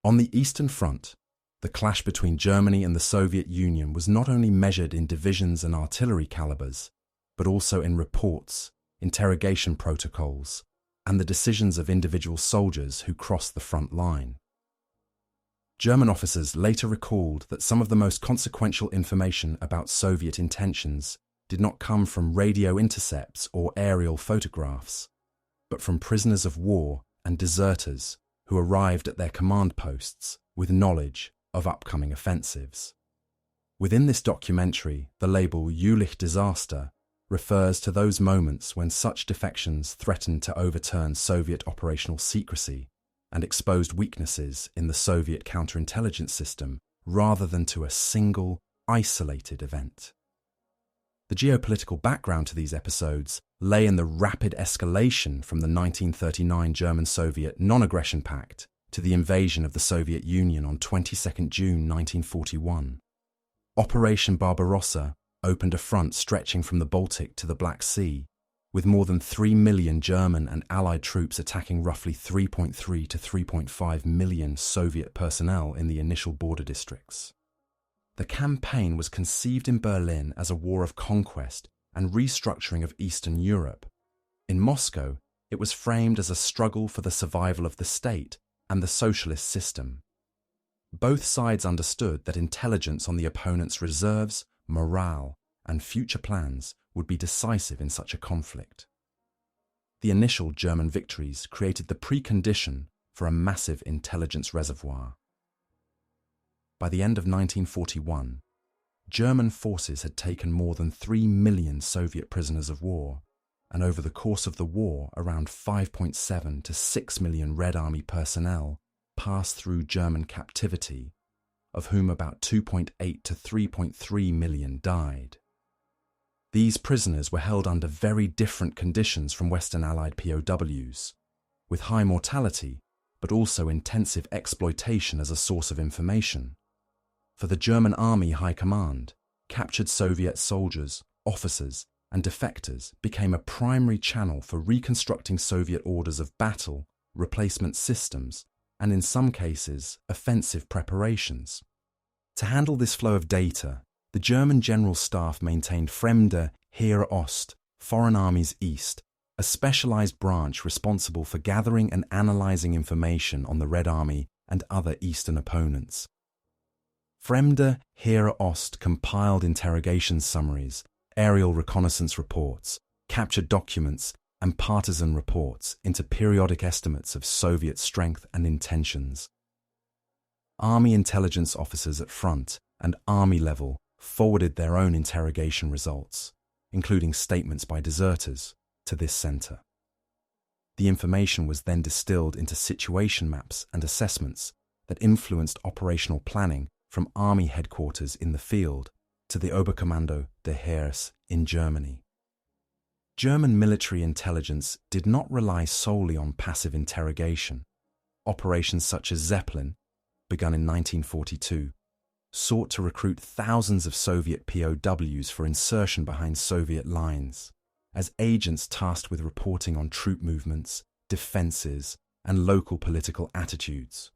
On the Eastern Front, the clash between Germany and the Soviet Union was not only measured in divisions and artillery calibers, but also in reports, interrogation protocols, and the decisions of individual soldiers who crossed the front line. German officers later recalled that some of the most consequential information about Soviet intentions did not come from radio intercepts or aerial photographs, but from prisoners of war and deserters who arrived at their command posts with knowledge of upcoming offensives. Within this documentary, the label Jülich disaster refers to those moments when such defections threatened to overturn Soviet operational secrecy and exposed weaknesses in the Soviet counterintelligence system rather than to a single, isolated event. The geopolitical background to these episodes lay in the rapid escalation from the 1939 German-Soviet Non-Aggression Pact to the invasion of the Soviet Union on 22 June 1941. Operation Barbarossa opened a front stretching from the Baltic to the Black Sea, with more than 3 million German and Allied troops attacking roughly 3.3 to 3.5 million Soviet personnel in the initial border districts. The campaign was conceived in Berlin as a war of conquest and restructuring of Eastern Europe. In Moscow, it was framed as a struggle for the survival of the state and the socialist system. Both sides understood that intelligence on the opponent's reserves, morale, and future plans would be decisive in such a conflict. The initial German victories created the precondition for a massive intelligence reservoir. By the end of 1941, German forces had taken more than 3 million Soviet prisoners of war, and over the course of the war, around 5.7 to 6 million Red Army personnel passed through German captivity, of whom about 2.8 to 3.3 million died. These prisoners were held under very different conditions from Western Allied POWs, with high mortality, but also intensive exploitation as a source of information. For the German Army High Command, captured Soviet soldiers, officers, and defectors became a primary channel for reconstructing Soviet orders of battle, replacement systems, and in some cases, offensive preparations. To handle this flow of data, the German General Staff maintained Fremde Heere Ost, Foreign Armies East, a specialized branch responsible for gathering and analyzing information on the Red Army and other Eastern opponents. Fremde Heere Ost compiled interrogation summaries, aerial reconnaissance reports, captured documents, and partisan reports into periodic estimates of Soviet strength and intentions. Army intelligence officers at front and army level forwarded their own interrogation results, including statements by deserters, to this center. The information was then distilled into situation maps and assessments that influenced operational planning from army headquarters in the field to the Oberkommando der Heers in Germany. German military intelligence did not rely solely on passive interrogation. Operations such as Zeppelin, begun in 1942, sought to recruit thousands of Soviet POWs for insertion behind Soviet lines, as agents tasked with reporting on troop movements, defenses, and local political attitudes.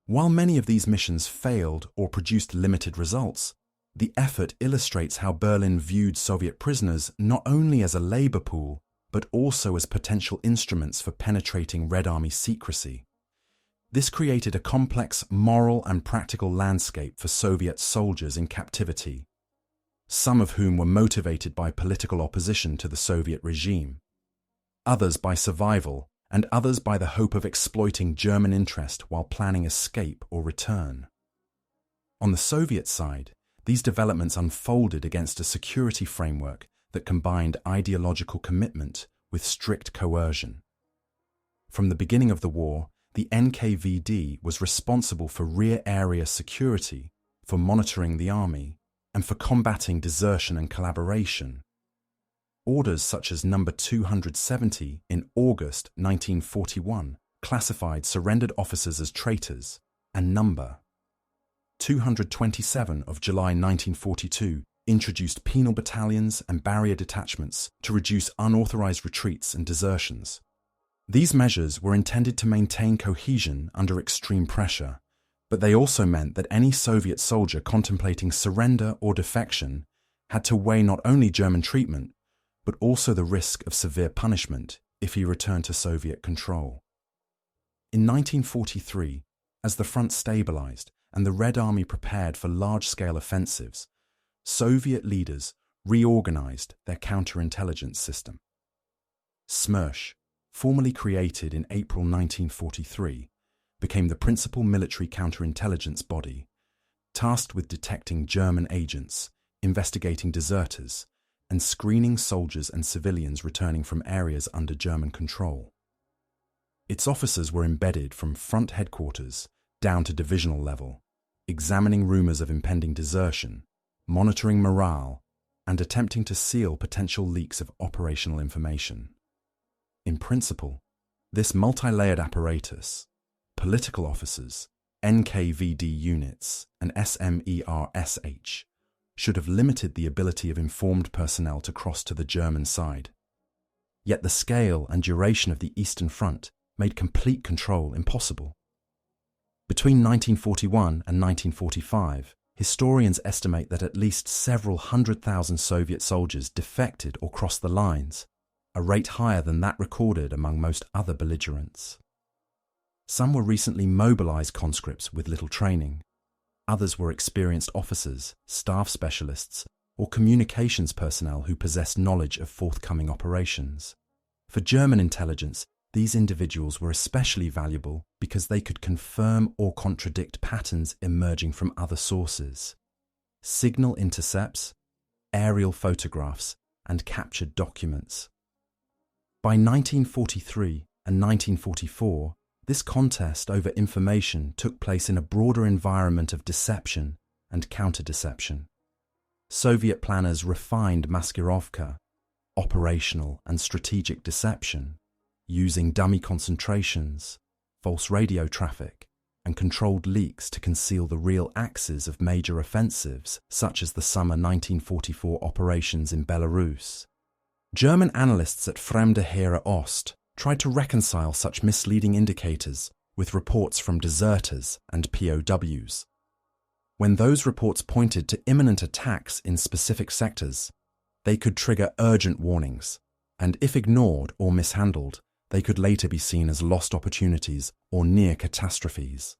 While many of these missions failed or produced limited results, the effort illustrates how Berlin viewed Soviet prisoners not only as a labor pool, but also as potential instruments for penetrating Red Army secrecy. This created a complex moral and practical landscape for Soviet soldiers in captivity, some of whom were motivated by political opposition to the Soviet regime, others by survival, and others by the hope of exploiting German interest while planning escape or return. On the Soviet side, these developments unfolded against a security framework that combined ideological commitment with strict coercion. From the beginning of the war, the NKVD was responsible for rear area security, for monitoring the army, and for combating desertion and collaboration. Orders such as No. 270 in August 1941 classified surrendered officers as traitors, and No. 227 of July 1942 introduced penal battalions and barrier detachments to reduce unauthorized retreats and desertions. These measures were intended to maintain cohesion under extreme pressure, But they also meant that any Soviet soldier contemplating surrender or defection had to weigh not only German treatment, but also the risk of severe punishment if he returned to Soviet control. In 1943, as the front stabilized and the Red Army prepared for large-scale offensives, Soviet leaders reorganized their counterintelligence system. SMERSH, formally created in April 1943, became the principal military counterintelligence body, tasked with detecting German agents, investigating deserters, and screening soldiers and civilians returning from areas under German control. Its officers were embedded from front headquarters down to divisional level, examining rumors of impending desertion, monitoring morale, and attempting to seal potential leaks of operational information. In principle, this multi-layered apparatus, political officers, NKVD units, and SMERSH, should have limited the ability of informed personnel to cross to the German side. Yet the scale and duration of the Eastern Front made complete control impossible. Between 1941 and 1945, historians estimate that at least several 100,000 Soviet soldiers defected or crossed the lines, a rate higher than that recorded among most other belligerents. Some were recently mobilized conscripts with little training. Others were experienced officers, staff specialists, or communications personnel who possessed knowledge of forthcoming operations. For German intelligence, these individuals were especially valuable because they could confirm or contradict patterns emerging from other sources. Signal intercepts, aerial photographs, and captured documents. By 1943 and 1944, this contest over information took place in a broader environment of deception and counter-deception. Soviet planners refined maskirovka, operational and strategic deception, using dummy concentrations, false radio traffic, and controlled leaks to conceal the real axes of major offensives, such as the summer 1944 operations in Belarus. German analysts at Fremde Heere Ost tried to reconcile such misleading indicators with reports from deserters and POWs. When those reports pointed to imminent attacks in specific sectors, they could trigger urgent warnings, and if ignored or mishandled, they could later be seen as lost opportunities or near catastrophes.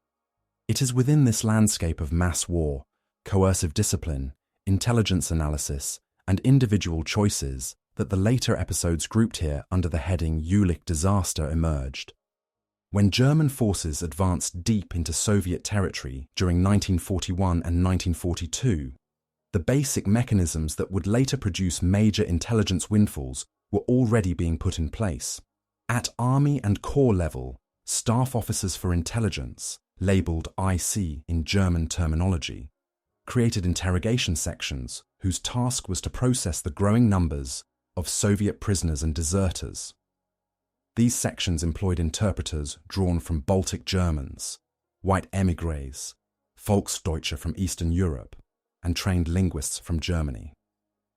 It is within this landscape of mass war, coercive discipline, intelligence analysis, and individual choices that the later episodes grouped here under the heading Jülich disaster emerged. When German forces advanced deep into Soviet territory during 1941 and 1942, the basic mechanisms that would later produce major intelligence windfalls were already being put in place. At Army and Corps level, staff officers for intelligence, labelled IC in German terminology, created interrogation sections whose task was to process the growing numbers of Soviet prisoners and deserters. These sections employed interpreters drawn from Baltic Germans, white émigrés, Volksdeutsche from Eastern Europe, and trained linguists from Germany.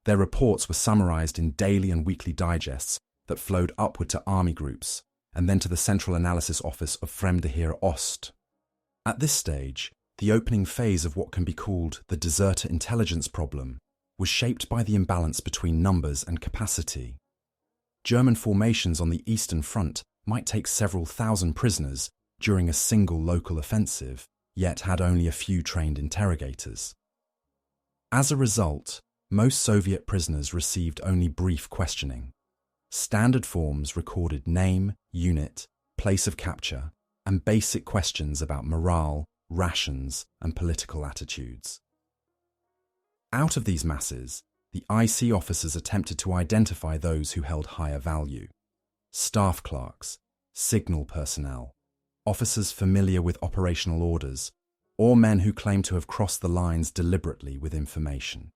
Their reports were summarized in daily and weekly digests that flowed upward to army groups and then to the Central Analysis Office of Fremde Heere Ost. At this stage, the opening phase of what can be called the deserter intelligence problem was shaped by the imbalance between numbers and capacity. German formations on the Eastern Front might take several thousand prisoners during a single local offensive, yet had only a few trained interrogators. As a result, most Soviet prisoners received only brief questioning. Standard forms recorded name, unit, place of capture, and basic questions about morale, rations, and political attitudes. Out of these masses, the IC officers attempted to identify those who held higher value: staff clerks, signal personnel, officers familiar with operational orders, or men who claimed to have crossed the lines deliberately with information.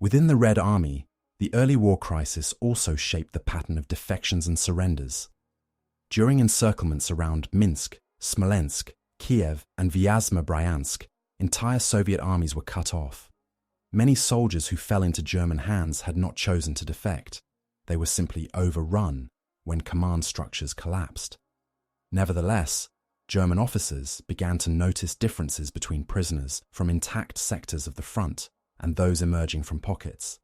Within the Red Army, the early war crisis also shaped the pattern of defections and surrenders. During encirclements around Minsk, Smolensk, Kiev, and Vyazma Bryansk, entire Soviet armies were cut off. Many soldiers who fell into German hands had not chosen to defect. They were simply overrun when command structures collapsed. Nevertheless, German officers began to notice differences between prisoners from intact sectors of the front and those emerging from pockets.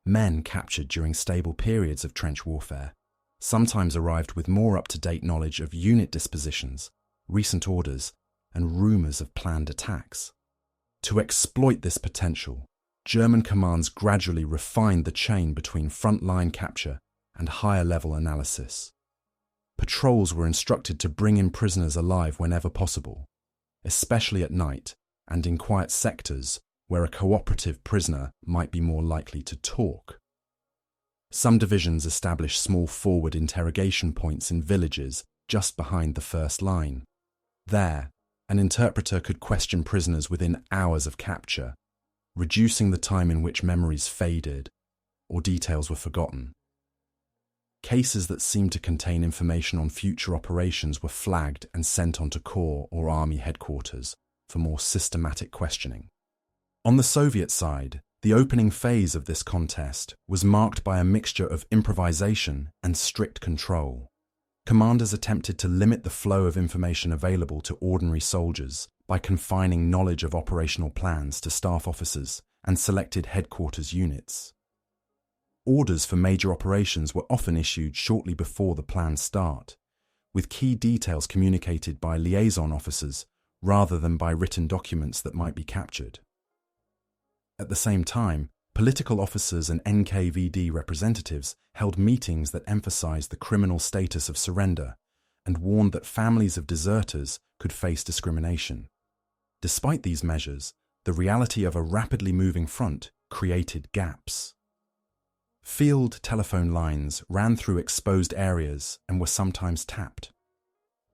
Men captured during stable periods of trench warfare sometimes arrived with more up-to-date knowledge of unit dispositions, recent orders, and rumours of planned attacks. To exploit this potential, German commands gradually refined the chain between front-line capture and higher-level analysis. Patrols were instructed to bring in prisoners alive whenever possible, especially at night and in quiet sectors where a cooperative prisoner might be more likely to talk. Some divisions established small forward interrogation points in villages just behind the first line. There, an interpreter could question prisoners within hours of capture, reducing the time in which memories faded or details were forgotten. Cases that seemed to contain information on future operations were flagged and sent on to Corps or Army headquarters for more systematic questioning. On the Soviet side, the opening phase of this contest was marked by a mixture of improvisation and strict control. Commanders attempted to limit the flow of information available to ordinary soldiers by confining knowledge of operational plans to staff officers and selected headquarters units. Orders for major operations were often issued shortly before the planned start, with key details communicated by liaison officers rather than by written documents that might be captured. At the same time, political officers and NKVD representatives held meetings that emphasized the criminal status of surrender and warned that families of deserters could face discrimination. Despite these measures, the reality of a rapidly moving front created gaps. Field telephone lines ran through exposed areas and were sometimes tapped.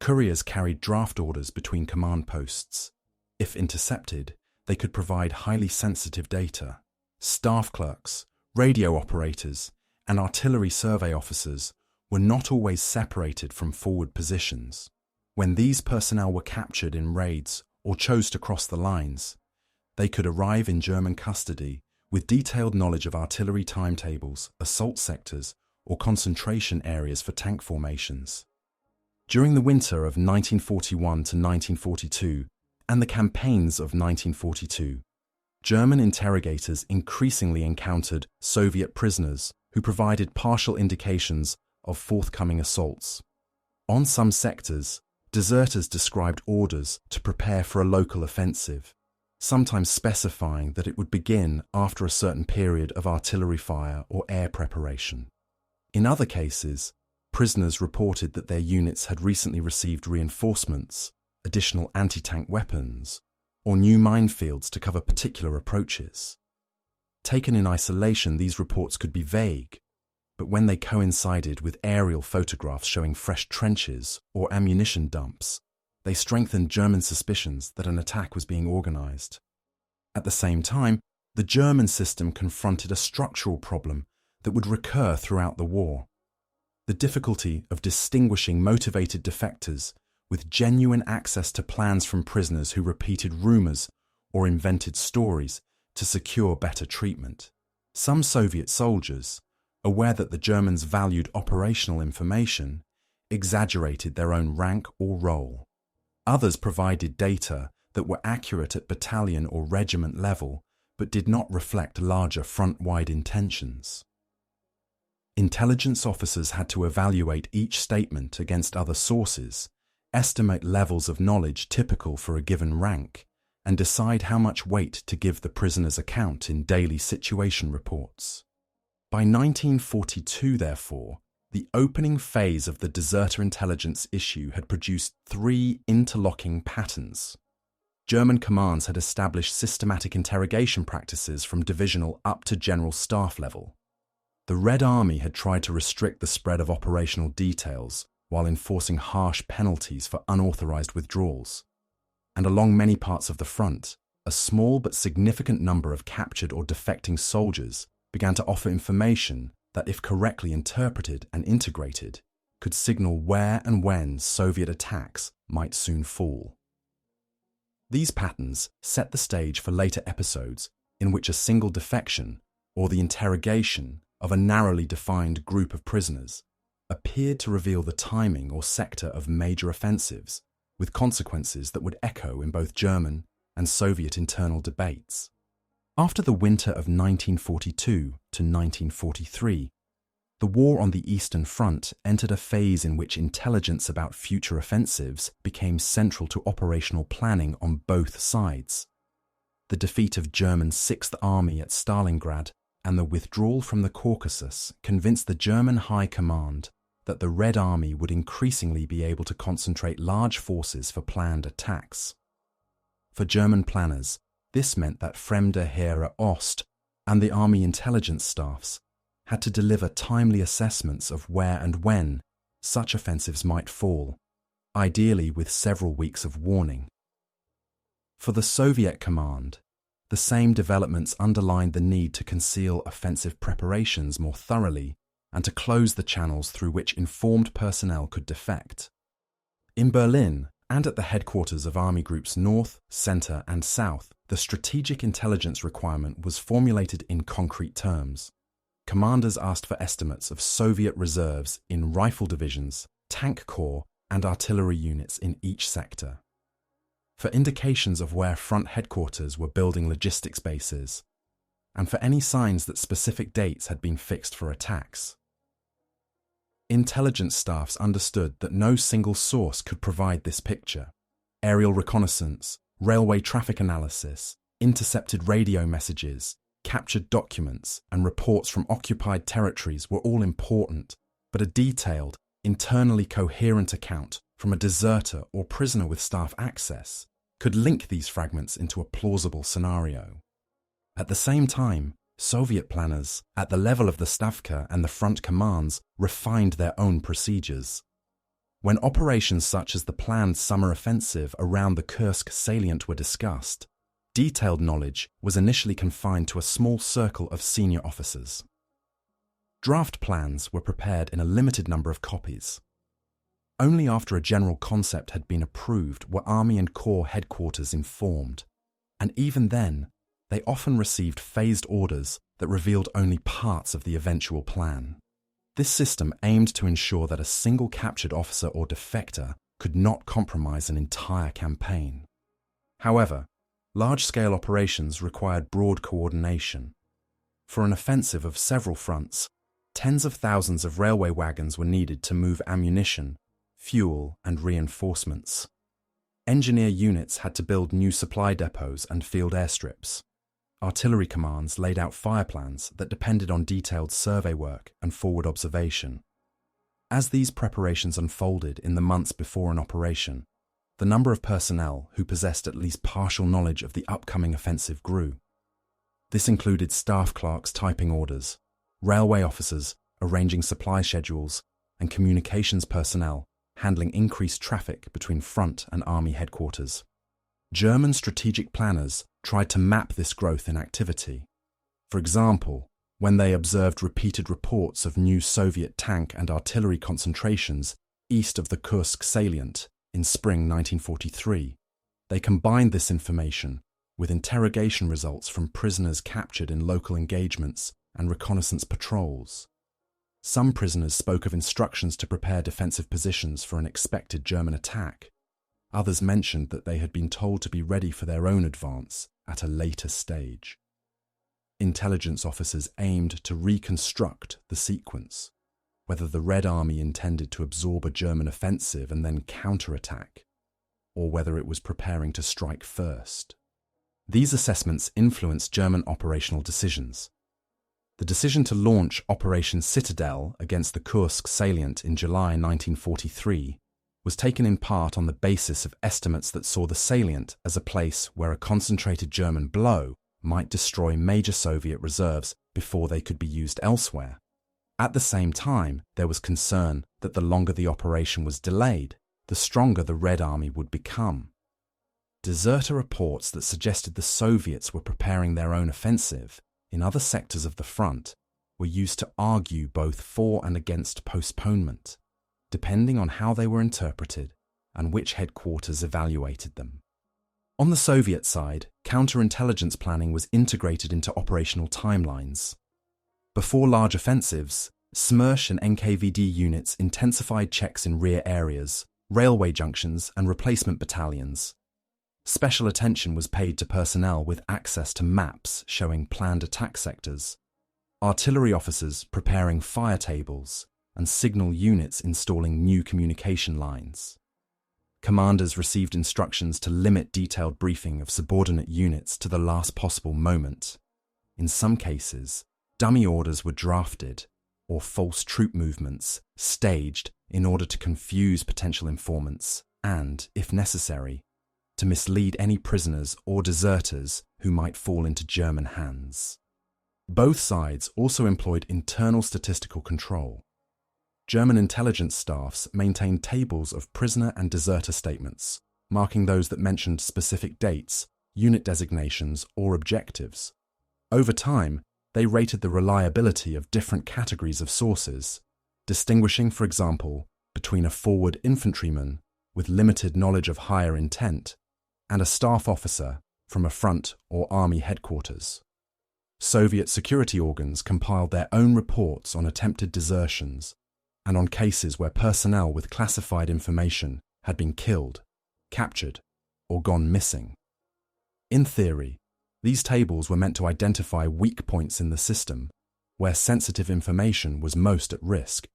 Couriers carried draft orders between command posts. If intercepted, they could provide highly sensitive data. Staff clerks, radio operators, and artillery survey officers were not always separated from forward positions. When these personnel were captured in raids or chose to cross the lines, they could arrive in German custody with detailed knowledge of artillery timetables, assault sectors, or concentration areas for tank formations. During the winter of 1941 to 1942 and the campaigns of 1942, German interrogators increasingly encountered Soviet prisoners who provided partial indications of forthcoming assaults. On some sectors, deserters described orders to prepare for a local offensive, sometimes specifying that it would begin after a certain period of artillery fire or air preparation. In other cases, prisoners reported that their units had recently received reinforcements, additional anti-tank weapons, or new minefields to cover particular approaches. Taken in isolation, these reports could be vague, but when they coincided with aerial photographs showing fresh trenches or ammunition dumps, they strengthened German suspicions that an attack was being organized. At the same time, the German system confronted a structural problem that would recur throughout the war: the difficulty of distinguishing motivated defectors with genuine access to plans from prisoners who repeated rumors or invented stories to secure better treatment. Some Soviet soldiers, aware that the Germans valued operational information, exaggerated their own rank or role. Others provided data that were accurate at battalion or regiment level but did not reflect larger front-wide intentions. Intelligence officers had to evaluate each statement against other sources, estimate levels of knowledge typical for a given rank, and decide how much weight to give the prisoner's account in daily situation reports. By 1942, therefore, the opening phase of the deserter intelligence issue had produced three interlocking patterns. German commands had established systematic interrogation practices from divisional up to general staff level. The Red Army had tried to restrict the spread of operational details while enforcing harsh penalties for unauthorized withdrawals. And along many parts of the front, a small but significant number of captured or defecting soldiers began to offer information that, if correctly interpreted and integrated, could signal where and when Soviet attacks might soon fall. These patterns set the stage for later episodes in which a single defection, or the interrogation of a narrowly defined group of prisoners, appeared to reveal the timing or sector of major offensives, with consequences that would echo in both German and Soviet internal debates. After the winter of 1942 to 1943, the war on the Eastern Front entered a phase in which intelligence about future offensives became central to operational planning on both sides. The defeat of German Sixth Army at Stalingrad and the withdrawal from the Caucasus convinced the German High Command that the Red Army would increasingly be able to concentrate large forces for planned attacks. For German planners, this meant that Fremde Heere Ost and the Army intelligence staffs had to deliver timely assessments of where and when such offensives might fall, ideally with several weeks of warning. For the Soviet command, the same developments underlined the need to conceal offensive preparations more thoroughly and to close the channels through which informed personnel could defect. In Berlin, and at the headquarters of Army Groups North, Centre and South, the strategic intelligence requirement was formulated in concrete terms. Commanders asked for estimates of Soviet reserves in rifle divisions, tank corps and artillery units in each sector. For indications of where front headquarters were building logistics bases, and for any signs that specific dates had been fixed for attacks. Intelligence staffs understood that no single source could provide this picture. Aerial reconnaissance, railway traffic analysis, intercepted radio messages, captured documents, and reports from occupied territories were all important, but a detailed, internally coherent account from a deserter or prisoner with staff access could link these fragments into a plausible scenario. At the same time, Soviet planners, at the level of the Stavka and the front commands, refined their own procedures. When operations such as the planned summer offensive around the Kursk salient were discussed, detailed knowledge was initially confined to a small circle of senior officers. Draft plans were prepared in a limited number of copies. Only after a general concept had been approved were Army and Corps headquarters informed, and even then, they often received phased orders that revealed only parts of the eventual plan. This system aimed to ensure that a single captured officer or defector could not compromise an entire campaign. However, large-scale operations required broad coordination. For an offensive of several fronts, tens of thousands of railway wagons were needed to move ammunition, fuel, and reinforcements. Engineer units had to build new supply depots and field airstrips. Artillery commands laid out fire plans that depended on detailed survey work and forward observation. As these preparations unfolded in the months before an operation, the number of personnel who possessed at least partial knowledge of the upcoming offensive grew. This included staff clerks typing orders, railway officers arranging supply schedules, and communications personnel handling increased traffic between front and army headquarters. German strategic planners tried to map this growth in activity. For example, when they observed repeated reports of new Soviet tank and artillery concentrations east of the Kursk salient in spring 1943, they combined this information with interrogation results from prisoners captured in local engagements and reconnaissance patrols. Some prisoners spoke of instructions to prepare defensive positions for an expected German attack. Others mentioned that they had been told to be ready for their own advance at a later stage. Intelligence officers aimed to reconstruct the sequence, whether the Red Army intended to absorb a German offensive and then counterattack, or whether it was preparing to strike first. These assessments influenced German operational decisions. The decision to launch Operation Citadel against the Kursk salient in July 1943 was taken in part on the basis of estimates that saw the salient as a place where a concentrated German blow might destroy major Soviet reserves before they could be used elsewhere. At the same time, there was concern that the longer the operation was delayed, the stronger the Red Army would become. Deserter reports that suggested the Soviets were preparing their own offensive in other sectors of the front were used to argue both for and against postponement, depending on how they were interpreted and which headquarters evaluated them. On the Soviet side, counterintelligence planning was integrated into operational timelines. Before large offensives, SMERSH and NKVD units intensified checks in rear areas, railway junctions, and replacement battalions. Special attention was paid to personnel with access to maps showing planned attack sectors, artillery officers preparing fire tables, and signal units installing new communication lines. Commanders received instructions to limit detailed briefing of subordinate units to the last possible moment. In some cases, dummy orders were drafted or false troop movements staged in order to confuse potential informants and, if necessary, to mislead any prisoners or deserters who might fall into German hands. Both sides also employed internal statistical control. German intelligence staffs maintained tables of prisoner and deserter statements, marking those that mentioned specific dates, unit designations, or objectives. Over time, they rated the reliability of different categories of sources, distinguishing, for example, between a forward infantryman with limited knowledge of higher intent and a staff officer from a front or army headquarters. Soviet security organs compiled their own reports on attempted desertions and on cases where personnel with classified information had been killed, captured, or gone missing. In theory, these tables were meant to identify weak points in the system where sensitive information was most at risk.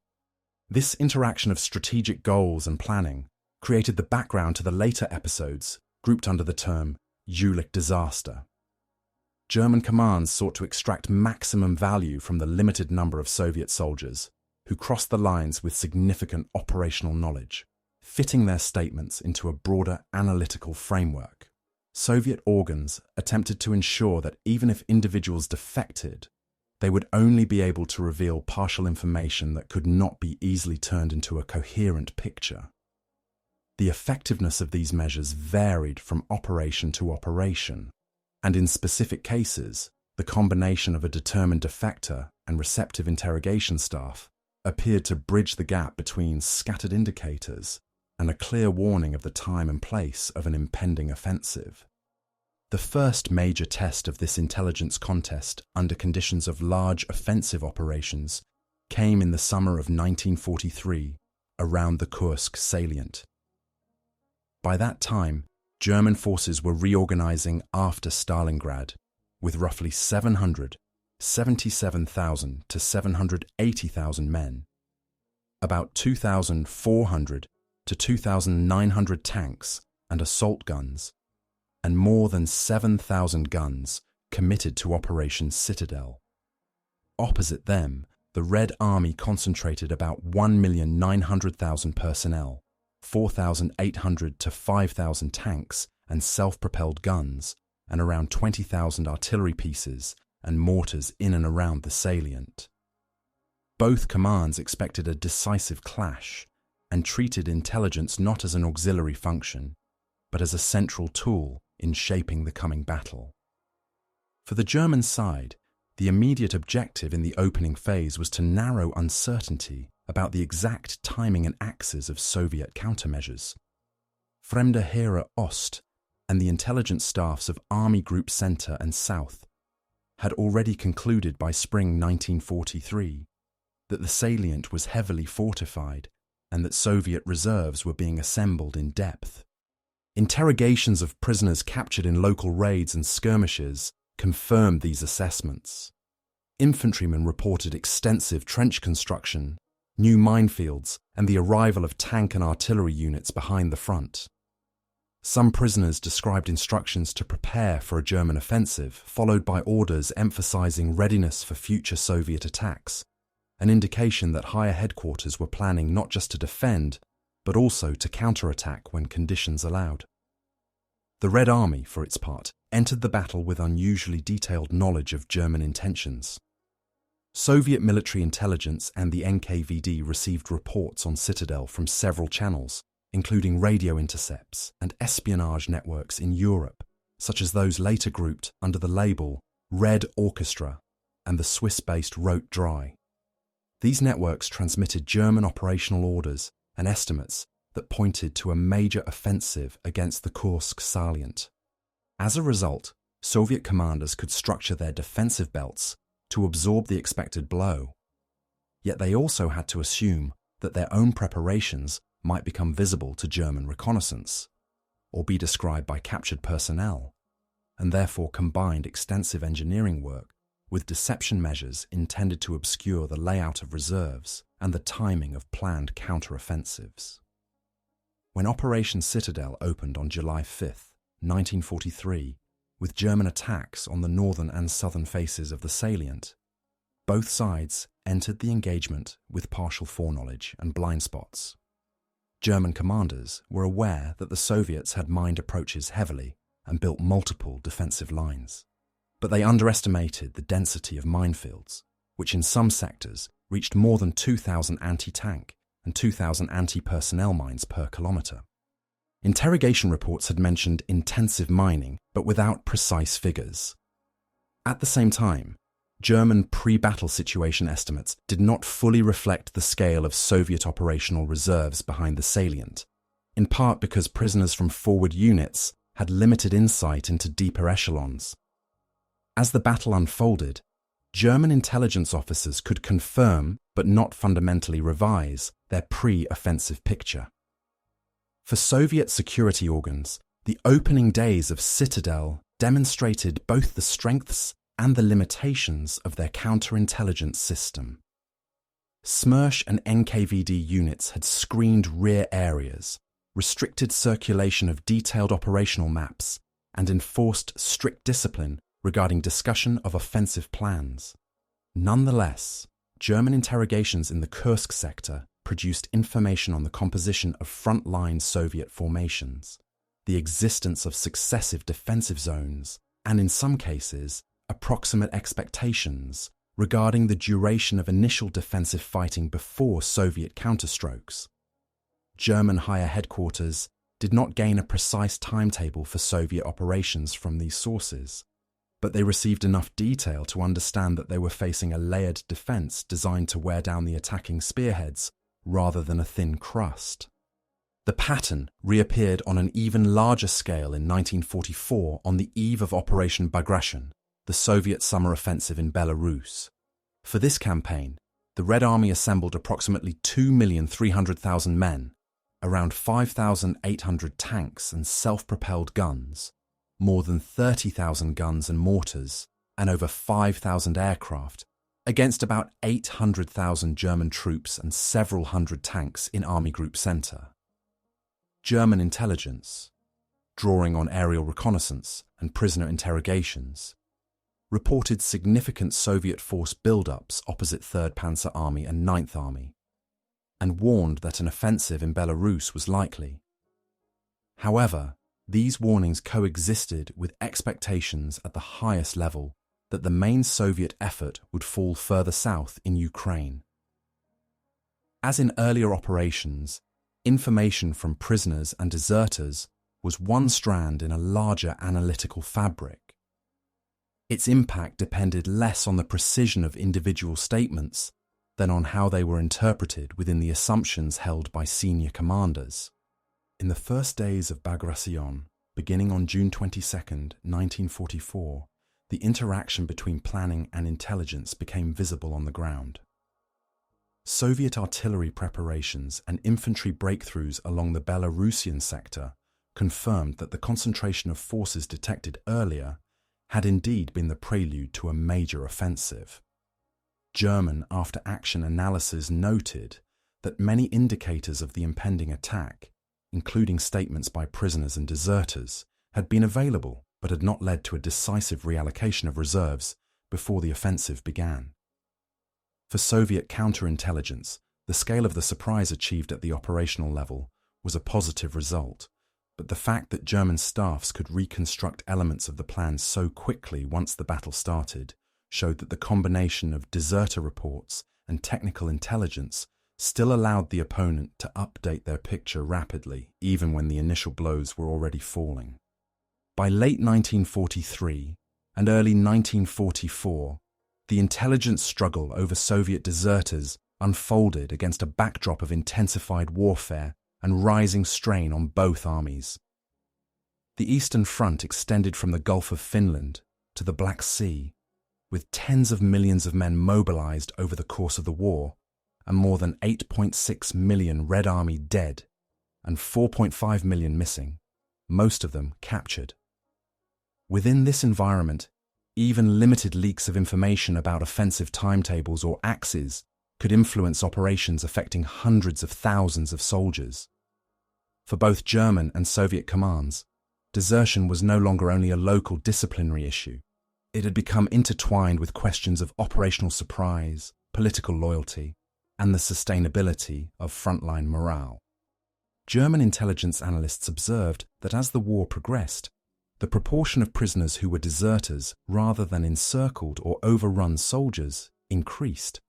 This interaction of strategic goals and planning created the background to the later episodes grouped under the term Jülich disaster. German commands sought to extract maximum value from the limited number of Soviet soldiers who crossed the lines with significant operational knowledge, fitting their statements into a broader analytical framework. Soviet organs attempted to ensure that even if individuals defected, they would only be able to reveal partial information that could not be easily turned into a coherent picture. The effectiveness of these measures varied from operation to operation, and in specific cases, the combination of a determined defector and receptive interrogation staff appeared to bridge the gap between scattered indicators and a clear warning of the time and place of an impending offensive. The first major test of this intelligence contest under conditions of large offensive operations came in the summer of 1943 around the Kursk salient. By that time, German forces were reorganizing after Stalingrad, with roughly 777,000 to 780,000 men, about 2,400 to 2,900 tanks and assault guns, and more than 7,000 guns committed to Operation Citadel. Opposite them, the Red Army concentrated about 1,900,000 personnel, 4,800 to 5,000 tanks and self-propelled guns, and around 20,000 artillery pieces and mortars in and around the salient. Both commands expected a decisive clash and treated intelligence not as an auxiliary function, but as a central tool in shaping the coming battle. For the German side, the immediate objective in the opening phase was to narrow uncertainty about the exact timing and axes of Soviet countermeasures. Fremde Heere Ost and the intelligence staffs of Army Group Center and South had already concluded by spring 1943 that the salient was heavily fortified and that Soviet reserves were being assembled in depth. Interrogations of prisoners captured in local raids and skirmishes confirmed these assessments. Infantrymen reported extensive trench construction, new minefields, and the arrival of tank and artillery units behind the front. Some prisoners described instructions to prepare for a German offensive, followed by orders emphasizing readiness for future Soviet attacks, an indication that higher headquarters were planning not just to defend, but also to counterattack when conditions allowed. The Red Army, for its part, entered the battle with unusually detailed knowledge of German intentions. Soviet military intelligence and the NKVD received reports on Citadel from several channels, including radio intercepts and espionage networks in Europe, such as those later grouped under the label Red Orchestra and the Swiss-based Rote Drei. These networks transmitted German operational orders and estimates that pointed to a major offensive against the Kursk salient. As a result, Soviet commanders could structure their defensive belts to absorb the expected blow. Yet they also had to assume that their own preparations might become visible to German reconnaissance, or be described by captured personnel, and therefore combined extensive engineering work with deception measures intended to obscure the layout of reserves and the timing of planned counter-offensives. When Operation Citadel opened on July 5, 1943, with German attacks on the northern and southern faces of the salient, both sides entered the engagement with partial foreknowledge and blind spots. German commanders were aware that the Soviets had mined approaches heavily and built multiple defensive lines, but they underestimated the density of minefields, which in some sectors reached more than 2,000 anti-tank and 2,000 anti-personnel mines per kilometre. Interrogation reports had mentioned intensive mining, but without precise figures. At the same time, German pre-battle situation estimates did not fully reflect the scale of Soviet operational reserves behind the salient, in part because prisoners from forward units had limited insight into deeper echelons. As the battle unfolded, German intelligence officers could confirm, but not fundamentally revise, their pre-offensive picture. For Soviet security organs, the opening days of Citadel demonstrated both the strengths and the limitations of their counterintelligence system. SMERSH and NKVD units had screened rear areas, restricted circulation of detailed operational maps, and enforced strict discipline regarding discussion of offensive plans. Nonetheless, German interrogations in the Kursk sector produced information on the composition of front-line Soviet formations, the existence of successive defensive zones, and in some cases, approximate expectations regarding the duration of initial defensive fighting before Soviet counterstrokes. German higher headquarters did not gain a precise timetable for Soviet operations from these sources, but they received enough detail to understand that they were facing a layered defense designed to wear down the attacking spearheads rather than a thin crust. The pattern reappeared on an even larger scale in 1944 on the eve of Operation Bagration, the Soviet summer offensive in Belarus. For this campaign, the Red Army assembled approximately 2,300,000 men, around 5,800 tanks and self-propelled guns, more than 30,000 guns and mortars, and over 5,000 aircraft, against about 800,000 German troops and several hundred tanks in Army Group Center. German intelligence, drawing on aerial reconnaissance and prisoner interrogations, reported significant Soviet force build-ups opposite 3rd Panzer Army and 9th Army, and warned that an offensive in Belarus was likely. However, these warnings coexisted with expectations at the highest level that the main Soviet effort would fall further south in Ukraine. As in earlier operations, information from prisoners and deserters was one strand in a larger analytical fabric. Its impact depended less on the precision of individual statements than on how they were interpreted within the assumptions held by senior commanders. In the first days of Bagration, beginning on June 22, 1944, the interaction between planning and intelligence became visible on the ground. Soviet artillery preparations and infantry breakthroughs along the Belarusian sector confirmed that the concentration of forces detected earlier had indeed been the prelude to a major offensive. German after-action analysis noted that many indicators of the impending attack, including statements by prisoners and deserters, had been available but had not led to a decisive reallocation of reserves before the offensive began. For Soviet counterintelligence, the scale of the surprise achieved at the operational level was a positive result, but the fact that German staffs could reconstruct elements of the plan so quickly once the battle started showed that the combination of deserter reports and technical intelligence still allowed the opponent to update their picture rapidly, even when the initial blows were already falling. By late 1943 and early 1944, the intelligence struggle over Soviet deserters unfolded against a backdrop of intensified warfare and rising strain on both armies. The Eastern Front extended from the Gulf of Finland to the Black Sea, with tens of millions of men mobilized over the course of the war and more than 8.6 million Red Army dead and 4.5 million missing, most of them captured. Within this environment, even limited leaks of information about offensive timetables or axes could influence operations affecting hundreds of thousands of soldiers. For both German and Soviet commands, desertion was no longer only a local disciplinary issue. It had become intertwined with questions of operational surprise, political loyalty, and the sustainability of frontline morale. German intelligence analysts observed that as the war progressed, the proportion of prisoners who were deserters rather than encircled or overrun soldiers increased.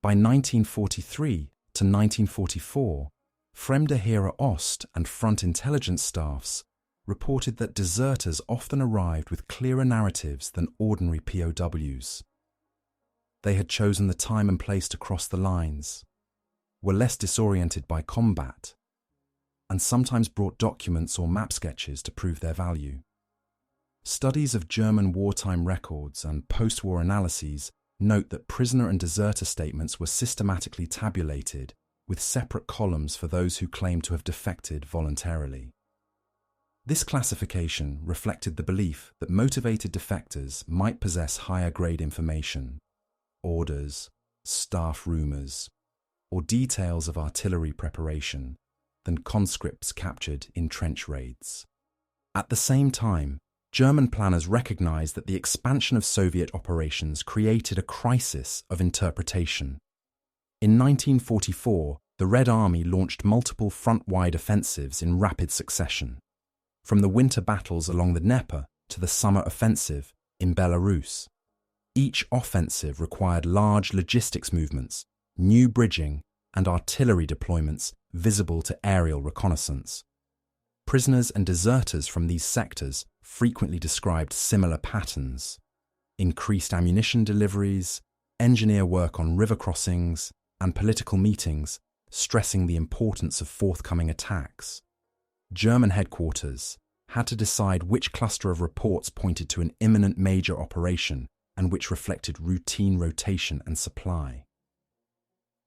By 1943 to 1944, Fremde Heere Ost and front intelligence staffs reported that deserters often arrived with clearer narratives than ordinary POWs. They had chosen the time and place to cross the lines, were less disoriented by combat, and sometimes brought documents or map sketches to prove their value. Studies of German wartime records and post-war analyses note that prisoner and deserter statements were systematically tabulated with separate columns for those who claimed to have defected voluntarily. This classification reflected the belief that motivated defectors might possess higher-grade information, orders, staff rumours, or details of artillery preparation than conscripts captured in trench raids. At the same time, German planners recognized that the expansion of Soviet operations created a crisis of interpretation. In 1944, the Red Army launched multiple front-wide offensives in rapid succession, from the winter battles along the Dnieper to the summer offensive in Belarus. Each offensive required large logistics movements, new bridging, and artillery deployments visible to aerial reconnaissance. Prisoners and deserters from these sectors frequently described similar patterns: increased ammunition deliveries, engineer work on river crossings, and political meetings stressing the importance of forthcoming attacks. German headquarters had to decide which cluster of reports pointed to an imminent major operation and which reflected routine rotation and supply.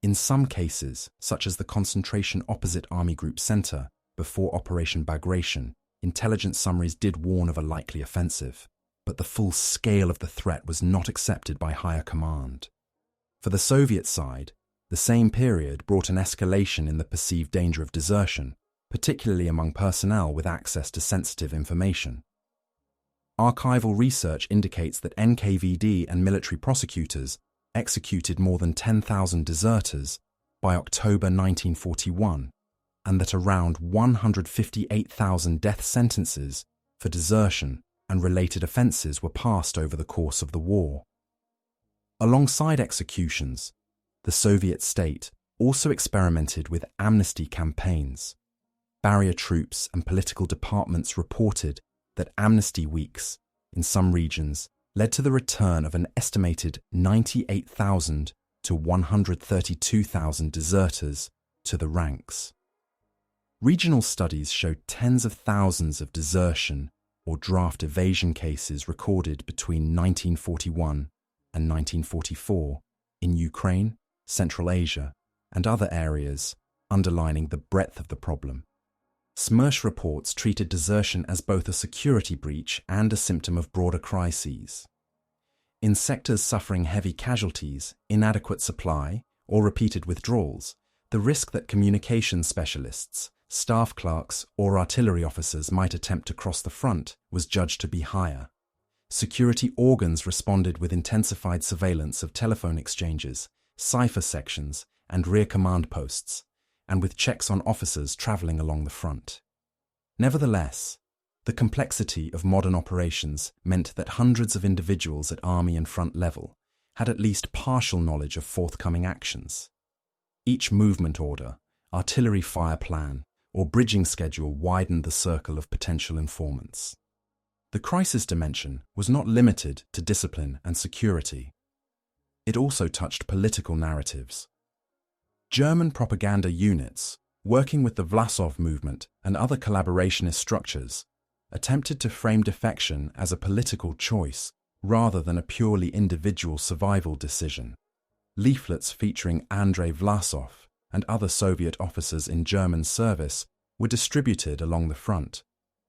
In some cases, such as the concentration opposite Army Group Center before Operation Bagration, intelligence summaries did warn of a likely offensive, but the full scale of the threat was not accepted by higher command. For the Soviet side, the same period brought an escalation in the perceived danger of desertion, particularly among personnel with access to sensitive information. Archival research indicates that NKVD and military prosecutors executed more than 10,000 deserters by October 1941, and that around 158,000 death sentences for desertion and related offences were passed over the course of the war. Alongside executions, the Soviet state also experimented with amnesty campaigns. Barrier troops and political departments reported that amnesty weeks in some regions led to the return of an estimated 98,000 to 132,000 deserters to the ranks. Regional studies showed tens of thousands of desertion or draft evasion cases recorded between 1941 and 1944 in Ukraine, Central Asia, and other areas, underlining the breadth of the problem. Smersh reports treated desertion as both a security breach and a symptom of broader crises. In sectors suffering heavy casualties, inadequate supply, or repeated withdrawals, the risk that communications specialists, staff clerks, or artillery officers might attempt to cross the front was judged to be higher. Security organs responded with intensified surveillance of telephone exchanges, cipher sections, and rear command posts, and with checks on officers travelling along the front. Nevertheless, the complexity of modern operations meant that hundreds of individuals at army and front level had at least partial knowledge of forthcoming actions. Each movement order, artillery fire plan, or bridging schedule widened the circle of potential informants. The crisis dimension was not limited to discipline and security. It also touched political narratives. German propaganda units, working with the Vlasov movement and other collaborationist structures, attempted to frame defection as a political choice rather than a purely individual survival decision. Leaflets featuring Andrei Vlasov, and other Soviet officers in German service were distributed along the front,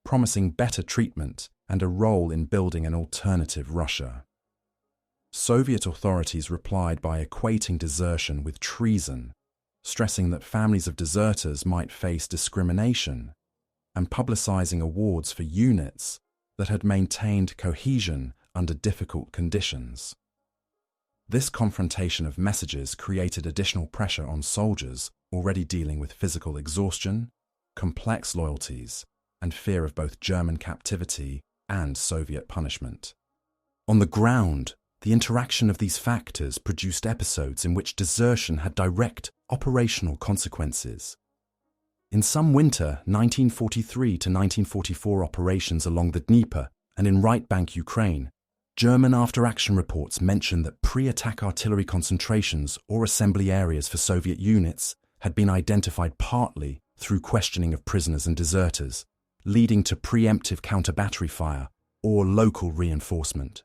promising better treatment and a role in building an alternative Russia. Soviet authorities replied by equating desertion with treason, stressing that families of deserters might face discrimination, and publicizing awards for units that had maintained cohesion under difficult conditions. This confrontation of messages created additional pressure on soldiers already dealing with physical exhaustion, complex loyalties, and fear of both German captivity and Soviet punishment. On the ground, the interaction of these factors produced episodes in which desertion had direct operational consequences. In some winter 1943 to 1944 operations along the Dnieper and in right bank Ukraine, German after-action reports mention that pre-attack artillery concentrations or assembly areas for Soviet units had been identified partly through questioning of prisoners and deserters, leading to preemptive counter-battery fire or local reinforcement.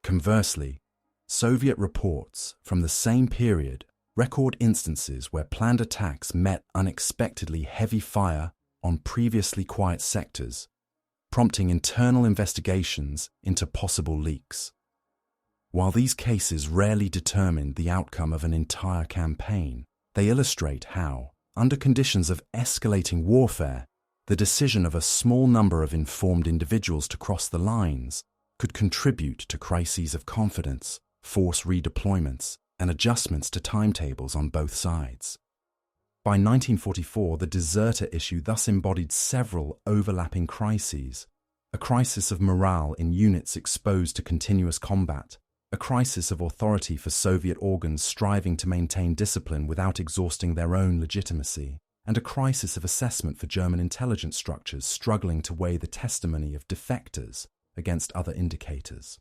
Conversely, Soviet reports from the same period record instances where planned attacks met unexpectedly heavy fire on previously quiet sectors, prompting internal investigations into possible leaks. While these cases rarely determined the outcome of an entire campaign, they illustrate how, under conditions of escalating warfare, the decision of a small number of informed individuals to cross the lines could contribute to crises of confidence, force redeployments, and adjustments to timetables on both sides. By 1944, the deserter issue thus embodied several overlapping crises: a crisis of morale in units exposed to continuous combat, a crisis of authority for Soviet organs striving to maintain discipline without exhausting their own legitimacy, and a crisis of assessment for German intelligence structures struggling to weigh the testimony of defectors against other indicators.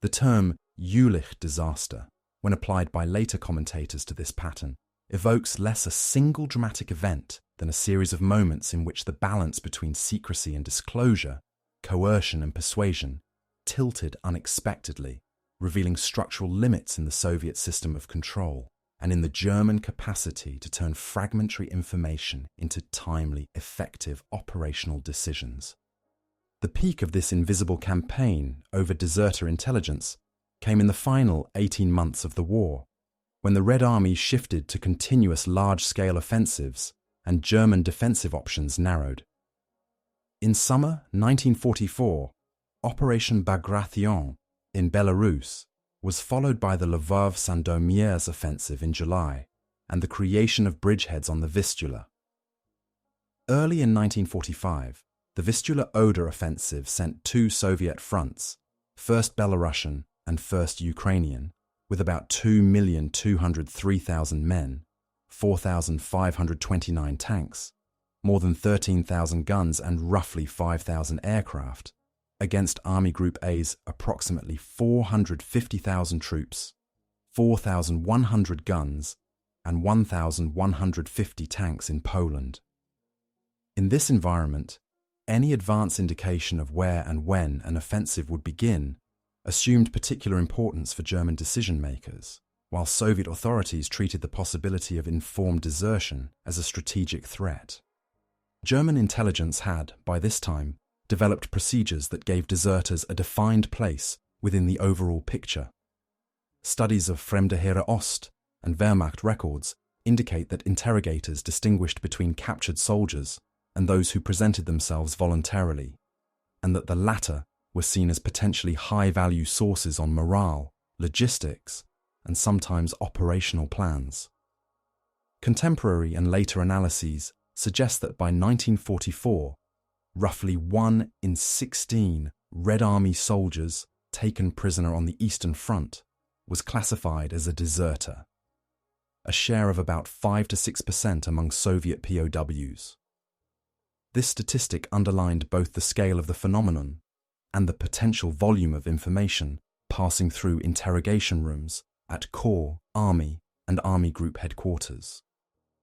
The term Jülich disaster, when applied by later commentators to this pattern, evokes less a single dramatic event than a series of moments in which the balance between secrecy and disclosure, coercion and persuasion, tilted unexpectedly, revealing structural limits in the Soviet system of control and in the German capacity to turn fragmentary information into timely, effective operational decisions. The peak of this invisible campaign over deserter intelligence came in the final 18 months of the war, when the Red Army shifted to continuous large-scale offensives and German defensive options narrowed. In summer 1944, Operation Bagration in Belarus was followed by the Lvov-Sandomierz offensive in July and the creation of bridgeheads on the Vistula. Early in 1945, the Vistula-Oder offensive sent two Soviet fronts, 1st Belarusian and 1st Ukrainian, with about 2,203,000 men, 4,529 tanks, more than 13,000 guns and roughly 5,000 aircraft, against Army Group A's approximately 450,000 troops, 4,100 guns, and 1,150 tanks in Poland. In this environment, any advance indication of where and when an offensive would begin assumed particular importance for German decision-makers, while Soviet authorities treated the possibility of informed desertion as a strategic threat. German intelligence had, by this time, developed procedures that gave deserters a defined place within the overall picture. Studies of Fremde Heere Ost and Wehrmacht records indicate that interrogators distinguished between captured soldiers and those who presented themselves voluntarily, and that the latter were seen as potentially high-value sources on morale, logistics, and sometimes operational plans. Contemporary and later analyses suggest that by 1944, roughly 1 in 16 Red Army soldiers taken prisoner on the Eastern Front was classified as a deserter, a share of about 5 to 6% among Soviet POWs. This statistic underlined both the scale of the phenomenon and the potential volume of information passing through interrogation rooms at Corps, Army, and Army Group headquarters.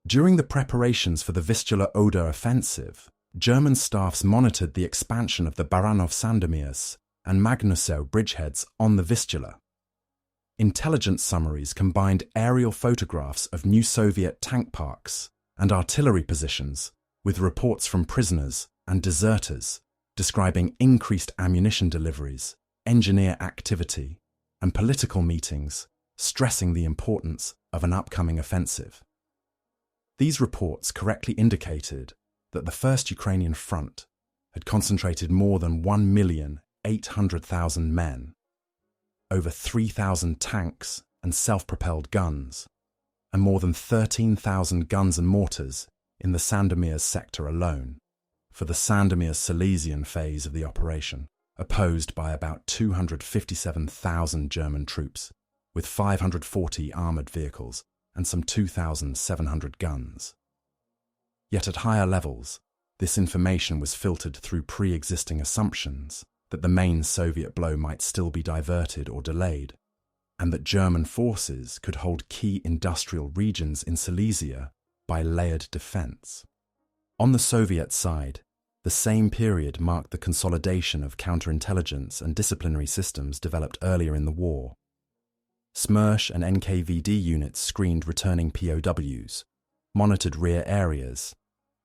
During the preparations for the Vistula-Oder offensive, German staffs monitored the expansion of the Baranov-Sandomierz and Magnusau bridgeheads on the Vistula. Intelligence summaries combined aerial photographs of new Soviet tank parks and artillery positions with reports from prisoners and deserters describing increased ammunition deliveries, engineer activity, and political meetings, stressing the importance of an upcoming offensive. These reports correctly indicated that the First Ukrainian Front had concentrated more than 1,800,000 men, over 3,000 tanks and self-propelled guns, and more than 13,000 guns and mortars in the Sandomir sector alone, for the Sandomir-Silesian phase of the operation, opposed by about 257,000 German troops, with 540 armoured vehicles and some 2,700 guns. Yet at higher levels, this information was filtered through pre-existing assumptions that the main Soviet blow might still be diverted or delayed, and that German forces could hold key industrial regions in Silesia by layered defence. On the Soviet side, the same period marked the consolidation of counterintelligence and disciplinary systems developed earlier in the war. SMERSH and NKVD units screened returning POWs, monitored rear areas,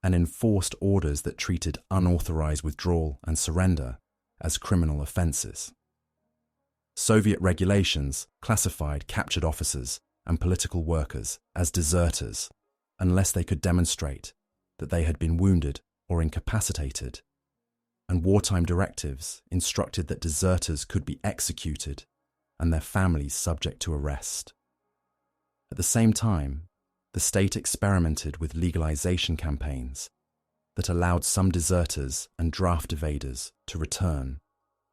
and enforced orders that treated unauthorized withdrawal and surrender as criminal offenses. Soviet regulations classified captured officers and political workers as deserters unless they could demonstrate that they had been wounded or incapacitated, and wartime directives instructed that deserters could be executed and their families subject to arrest. At the same time, the state experimented with legalization campaigns that allowed some deserters and draft evaders to return,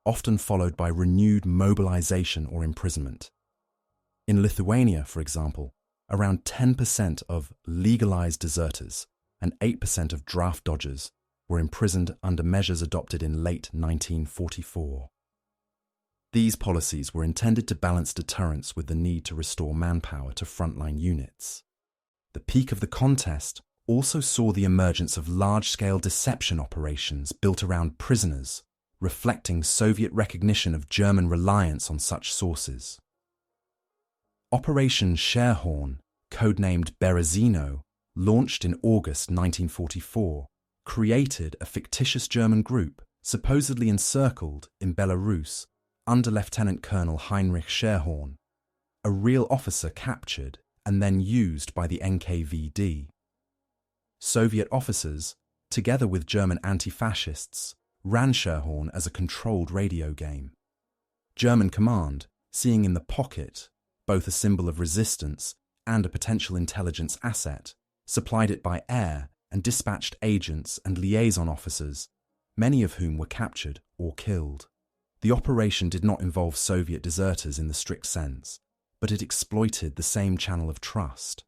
often followed by renewed mobilization or imprisonment. In Lithuania, for example, around 10% of legalized deserters and 8% of draft dodgers were imprisoned under measures adopted in late 1944. These policies were intended to balance deterrence with the need to restore manpower to frontline units. The peak of the contest also saw the emergence of large-scale deception operations built around prisoners, reflecting Soviet recognition of German reliance on such sources. Operation Scherhorn, codenamed Berezino, launched in August 1944, created a fictitious German group supposedly encircled in Belarus under Lieutenant Colonel Heinrich Scherhorn, a real officer captured and then used by the NKVD. Soviet officers, together with German anti-fascists, ran Scherhorn as a controlled radio game. German command, seeing in the pocket both a symbol of resistance and a potential intelligence asset, supplied it by air and dispatched agents and liaison officers, many of whom were captured or killed. The operation did not involve Soviet deserters in the strict sense, but it exploited the same channel of trust,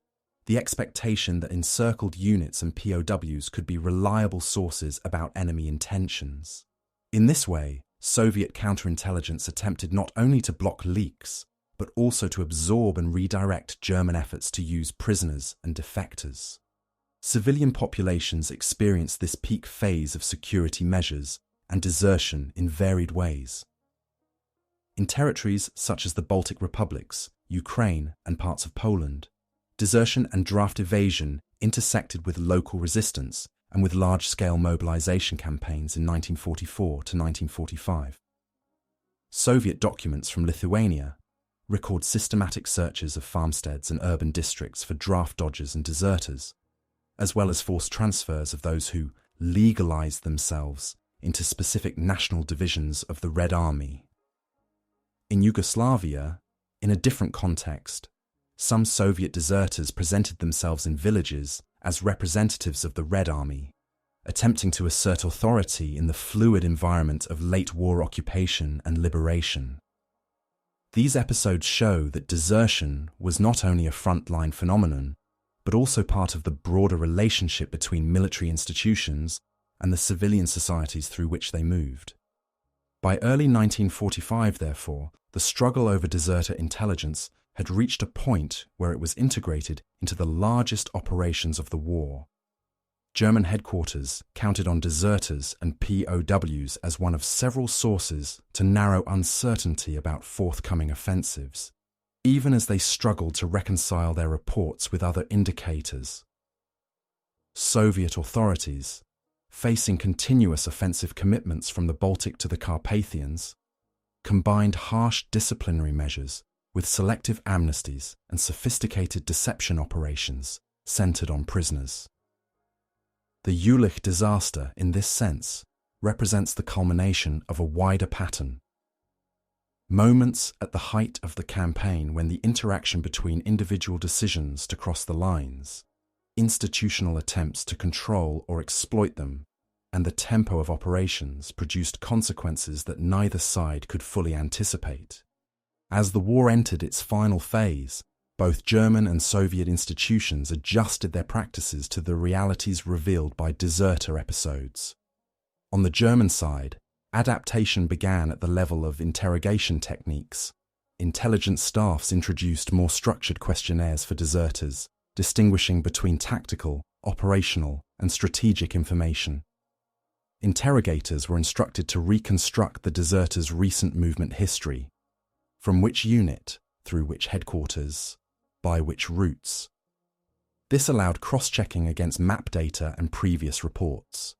the expectation that encircled units and POWs could be reliable sources about enemy intentions. In this way, Soviet counterintelligence attempted not only to block leaks, but also to absorb and redirect German efforts to use prisoners and defectors. Civilian populations experienced this peak phase of security measures and desertion in varied ways. In territories such as the Baltic republics, Ukraine, and parts of Poland, desertion and draft evasion intersected with local resistance and with large-scale mobilization campaigns in 1944 to 1945. Soviet documents from Lithuania record systematic searches of farmsteads and urban districts for draft dodgers and deserters, as well as forced transfers of those who legalized themselves into specific national divisions of the Red Army. In Yugoslavia, in a different context, some Soviet deserters presented themselves in villages as representatives of the Red Army, attempting to assert authority in the fluid environment of late war occupation and liberation. These episodes show that desertion was not only a frontline phenomenon, but also part of the broader relationship between military institutions and the civilian societies through which they moved. By early 1945, therefore, the struggle over deserter intelligence had reached a point where it was integrated into the largest operations of the war. German headquarters counted on deserters and POWs as one of several sources to narrow uncertainty about forthcoming offensives, even as they struggled to reconcile their reports with other indicators. Soviet authorities, facing continuous offensive commitments from the Baltic to the Carpathians, combined harsh disciplinary measures with selective amnesties and sophisticated deception operations centered on prisoners. The Jülich disaster, in this sense, represents the culmination of a wider pattern. Moments at the height of the campaign when the interaction between individual decisions to cross the lines, institutional attempts to control or exploit them, and the tempo of operations produced consequences that neither side could fully anticipate. As the war entered its final phase, both German and Soviet institutions adjusted their practices to the realities revealed by deserter episodes. On the German side, adaptation began at the level of interrogation techniques. Intelligence staffs introduced more structured questionnaires for deserters, distinguishing between tactical, operational, and strategic information. Interrogators were instructed to reconstruct the deserters' recent movement history, from which unit, through which headquarters, by which routes. This allowed cross-checking against map data and previous reports.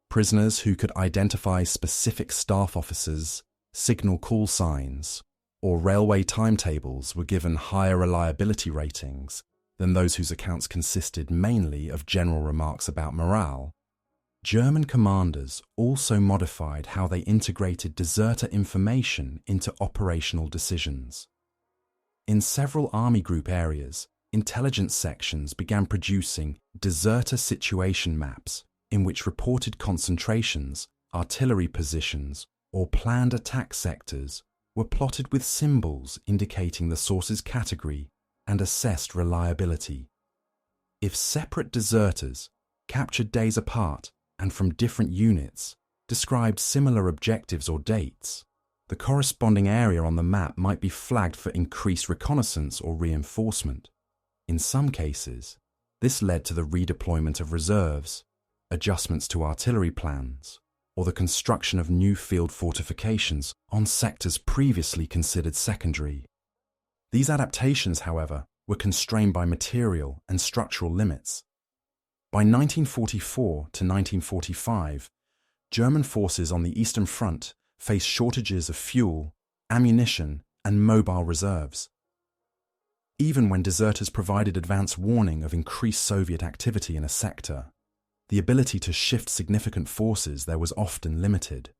Prisoners who could identify specific staff officers, signal call signs, or railway timetables were given higher reliability ratings than those whose accounts consisted mainly of general remarks about morale. German commanders also modified how they integrated deserter information into operational decisions. In several army group areas, intelligence sections began producing deserter situation maps in which reported concentrations, artillery positions, or planned attack sectors were plotted with symbols indicating the source's category and assessed reliability. If separate deserters, captured days apart and from different units, described similar objectives or dates, the corresponding area on the map might be flagged for increased reconnaissance or reinforcement. In some cases, this led to the redeployment of reserves, adjustments to artillery plans, or the construction of new field fortifications on sectors previously considered secondary. These adaptations, however, were constrained by material and structural limits. By 1944 to 1945, German forces on the Eastern Front faced shortages of fuel, ammunition, and mobile reserves. Even when deserters provided advance warning of increased Soviet activity in a sector, the ability to shift significant forces there was often limited.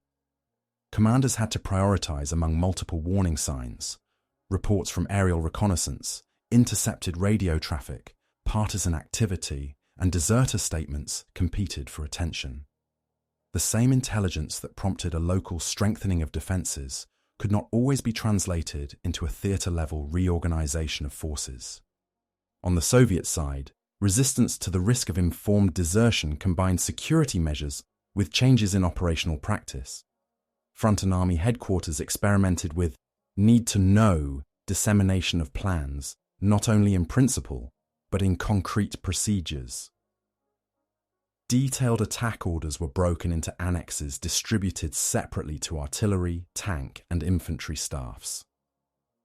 Commanders had to prioritize among multiple warning signs, reports from aerial reconnaissance, intercepted radio traffic, partisan activity, and deserter statements competed for attention. The same intelligence that prompted a local strengthening of defences could not always be translated into a theatre-level reorganisation of forces. On the Soviet side, resistance to the risk of informed desertion combined security measures with changes in operational practice. Front and Army headquarters experimented with need-to-know dissemination of plans, not only in principle, but in concrete procedures. Detailed attack orders were broken into annexes distributed separately to artillery, tank, and infantry staffs.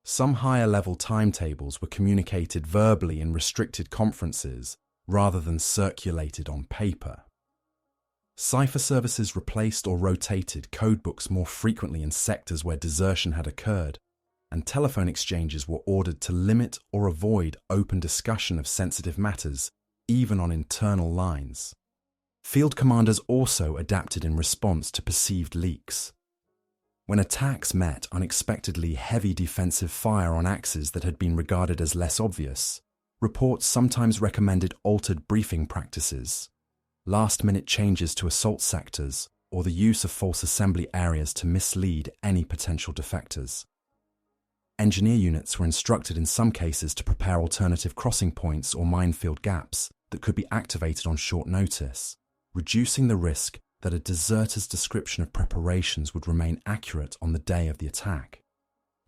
Some higher-level timetables were communicated verbally in restricted conferences rather than circulated on paper. Cipher services replaced or rotated codebooks more frequently in sectors where desertion had occurred, and telephone exchanges were ordered to limit or avoid open discussion of sensitive matters, even on internal lines. Field commanders also adapted in response to perceived leaks. When attacks met unexpectedly heavy defensive fire on axes that had been regarded as less obvious, reports sometimes recommended altered briefing practices, last-minute changes to assault sectors, or the use of false assembly areas to mislead any potential defectors. Engineer units were instructed in some cases to prepare alternative crossing points or minefield gaps that could be activated on short notice, reducing the risk that a deserter's description of preparations would remain accurate on the day of the attack.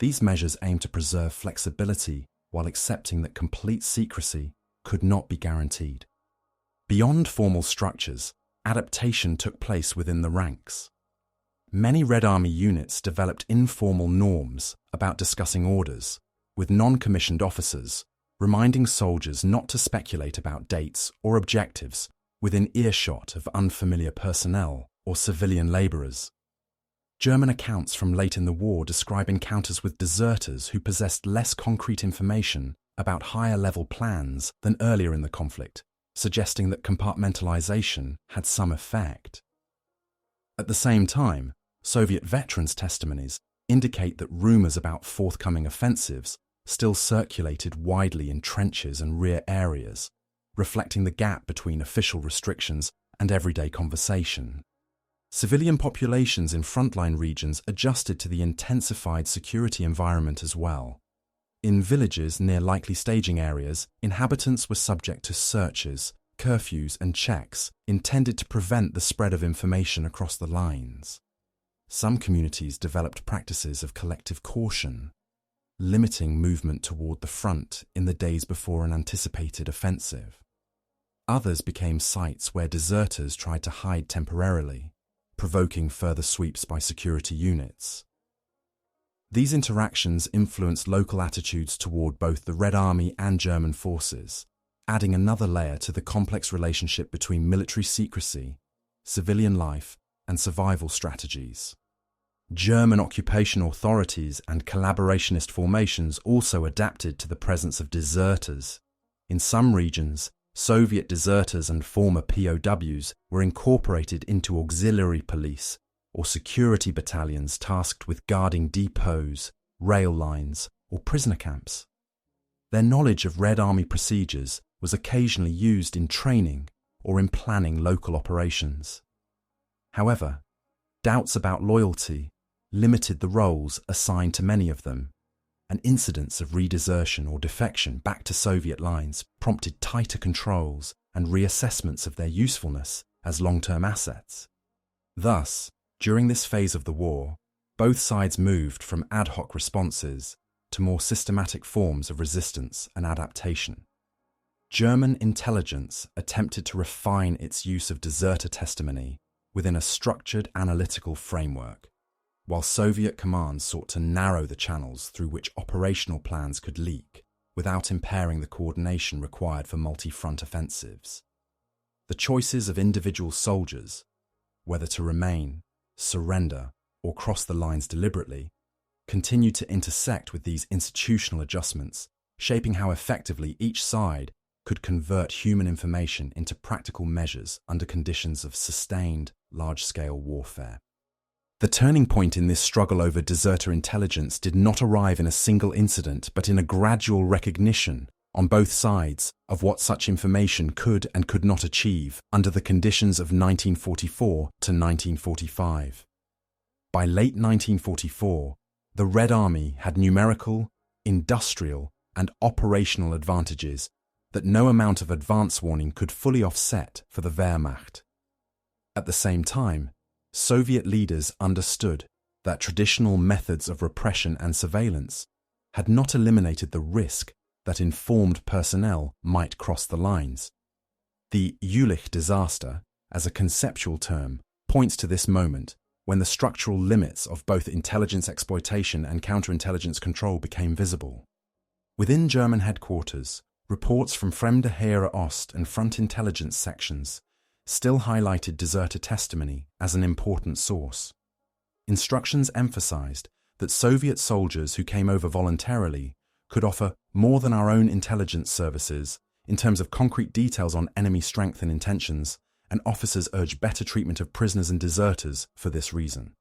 These measures aimed to preserve flexibility while accepting that complete secrecy could not be guaranteed. Beyond formal structures, adaptation took place within the ranks. Many Red Army units developed informal norms about discussing orders, with non-commissioned officers, reminding soldiers not to speculate about dates or objectives within earshot of unfamiliar personnel or civilian labourers. German accounts from late in the war describe encounters with deserters who possessed less concrete information about higher-level plans than earlier in the conflict, suggesting that compartmentalization had some effect. At the same time, Soviet veterans' testimonies indicate that rumours about forthcoming offensives still circulated widely in trenches and rear areas, reflecting the gap between official restrictions and everyday conversation. Civilian populations in frontline regions adjusted to the intensified security environment as well. In villages near likely staging areas, inhabitants were subject to searches, curfews and checks intended to prevent the spread of information across the lines. Some communities developed practices of collective caution, limiting movement toward the front in the days before an anticipated offensive. Others became sites where deserters tried to hide temporarily, provoking further sweeps by security units. These interactions influenced local attitudes toward both the Red Army and German forces, adding another layer to the complex relationship between military secrecy, civilian life, and survival strategies. German occupation authorities and collaborationist formations also adapted to the presence of deserters. In some regions, Soviet deserters and former POWs were incorporated into auxiliary police or security battalions tasked with guarding depots, rail lines, or prisoner camps. Their knowledge of Red Army procedures was occasionally used in training or in planning local operations. However, doubts about loyalty limited the roles assigned to many of them, and incidents of redesertion or defection back to Soviet lines prompted tighter controls and reassessments of their usefulness as long-term assets. Thus, during this phase of the war, both sides moved from ad hoc responses to more systematic forms of resistance and adaptation. German intelligence attempted to refine its use of deserter testimony within a structured analytical framework, while Soviet commands sought to narrow the channels through which operational plans could leak without impairing the coordination required for multi-front offensives. The choices of individual soldiers, whether to remain, surrender, or cross the lines deliberately, continued to intersect with these institutional adjustments, shaping how effectively each side could convert human information into practical measures under conditions of sustained, large-scale warfare. The turning point in this struggle over deserter intelligence did not arrive in a single incident, but in a gradual recognition on both sides of what such information could and could not achieve under the conditions of 1944 to 1945. By late 1944, the Red Army had numerical, industrial, and operational advantages that no amount of advance warning could fully offset for the Wehrmacht. At the same time, Soviet leaders understood that traditional methods of repression and surveillance had not eliminated the risk that informed personnel might cross the lines. The Jülich disaster, as a conceptual term, points to this moment when the structural limits of both intelligence exploitation and counterintelligence control became visible. Within German headquarters, reports from Fremde Heere Ost and Front Intelligence sections still highlighted deserter testimony as an important source. Instructions emphasized that Soviet soldiers who came over voluntarily could offer more than our own intelligence services in terms of concrete details on enemy strength and intentions, and officers urged better treatment of prisoners and deserters for this reason.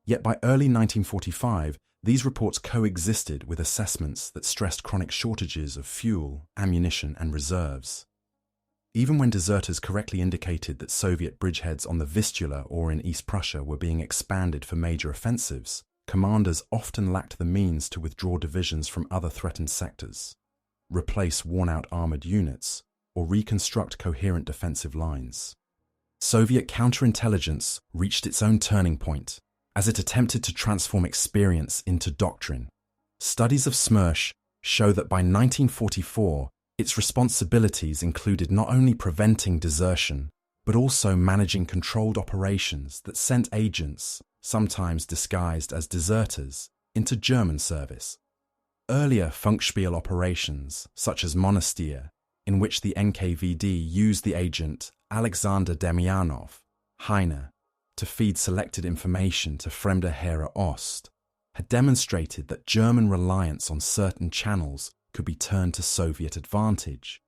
Yet by early 1945, these reports coexisted with assessments that stressed chronic shortages of fuel, ammunition, and reserves. Even when deserters correctly indicated that Soviet bridgeheads on the Vistula or in East Prussia were being expanded for major offensives, commanders often lacked the means to withdraw divisions from other threatened sectors, replace worn-out armoured units, or reconstruct coherent defensive lines. Soviet counterintelligence reached its own turning point as it attempted to transform experience into doctrine. Studies of Smersh show that by 1944, its responsibilities included not only preventing desertion, but also managing controlled operations that sent agents, sometimes disguised as deserters, into German service. Earlier Funkspiel operations, such as Monastir, in which the NKVD used the agent Alexander Demyanov, Heine, to feed selected information to Fremde Heere Ost, had demonstrated that German reliance on certain channels could be turned to Soviet advantage.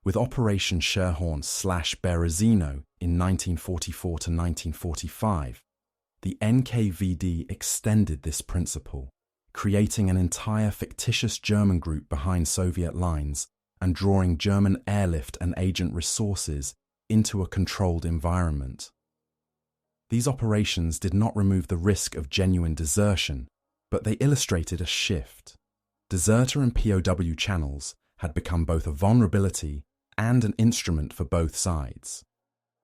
With Operation Scherhorn/Berezino in 1944 to 1945, the NKVD extended this principle, creating an entire fictitious German group behind Soviet lines and drawing German airlift and agent resources into a controlled environment. These operations did not remove the risk of genuine desertion, but they illustrated a shift. Deserter and POW channels had become both a vulnerability and an instrument for both sides.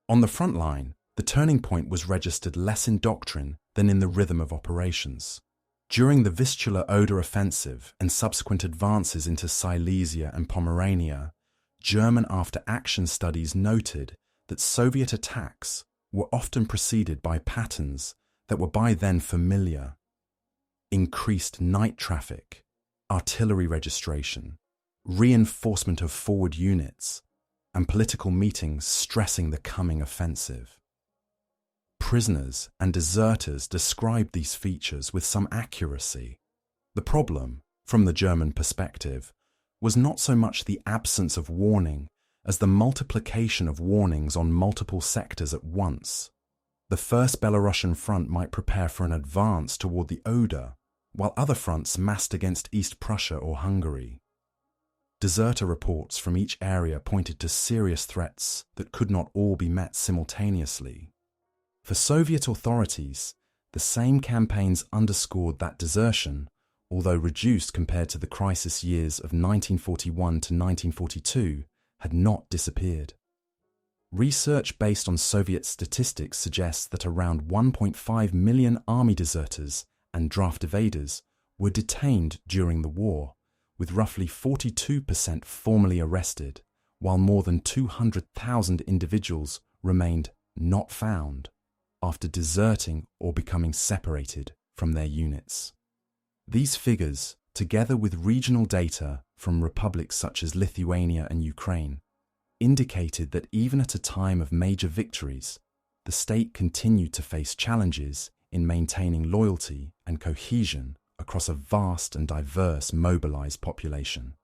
On the front line, the turning point was registered less in doctrine than in the rhythm of operations. During the Vistula-Oder offensive and subsequent advances into Silesia and Pomerania, German after-action studies noted that Soviet attacks were often preceded by patterns that were by then familiar. Increased night traffic, artillery registration, reinforcement of forward units, and political meetings stressing the coming offensive. Prisoners and deserters described these features with some accuracy. The problem, from the German perspective, was not so much the absence of warning as the multiplication of warnings on multiple sectors at once. The First Belarusian Front might prepare for an advance toward the Oder, while other fronts massed against East Prussia or Hungary. Deserter reports from each area pointed to serious threats that could not all be met simultaneously. For Soviet authorities, the same campaigns underscored that desertion, although reduced compared to the crisis years of 1941 to 1942, had not disappeared. Research based on Soviet statistics suggests that around 1.5 million army deserters and draft evaders were detained during the war, with roughly 42% formally arrested, while more than 200,000 individuals remained not found after deserting or becoming separated from their units. These figures, together with regional data from republics such as Lithuania and Ukraine, indicated that even at a time of major victories, the state continued to face challenges in maintaining loyalty and cohesion across a vast and diverse mobilized population.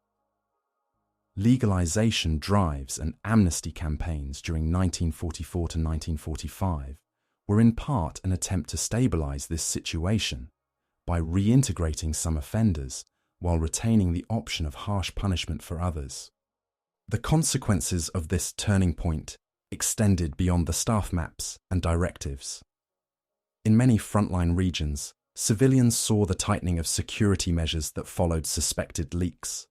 Legalization drives and amnesty campaigns during 1944 to 1945 were in part an attempt to stabilize this situation by reintegrating some offenders while retaining the option of harsh punishment for others. The consequences of this turning point extended beyond the staff maps and directives. In many frontline regions, civilians saw the tightening of security measures that followed suspected leaks.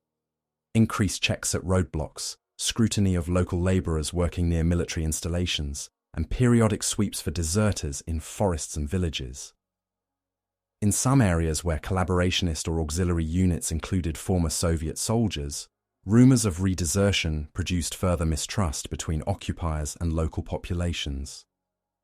Increased checks at roadblocks, scrutiny of local labourers working near military installations, and periodic sweeps for deserters in forests and villages. In some areas where collaborationist or auxiliary units included former Soviet soldiers, rumours of redesertion produced further mistrust between occupiers and local populations.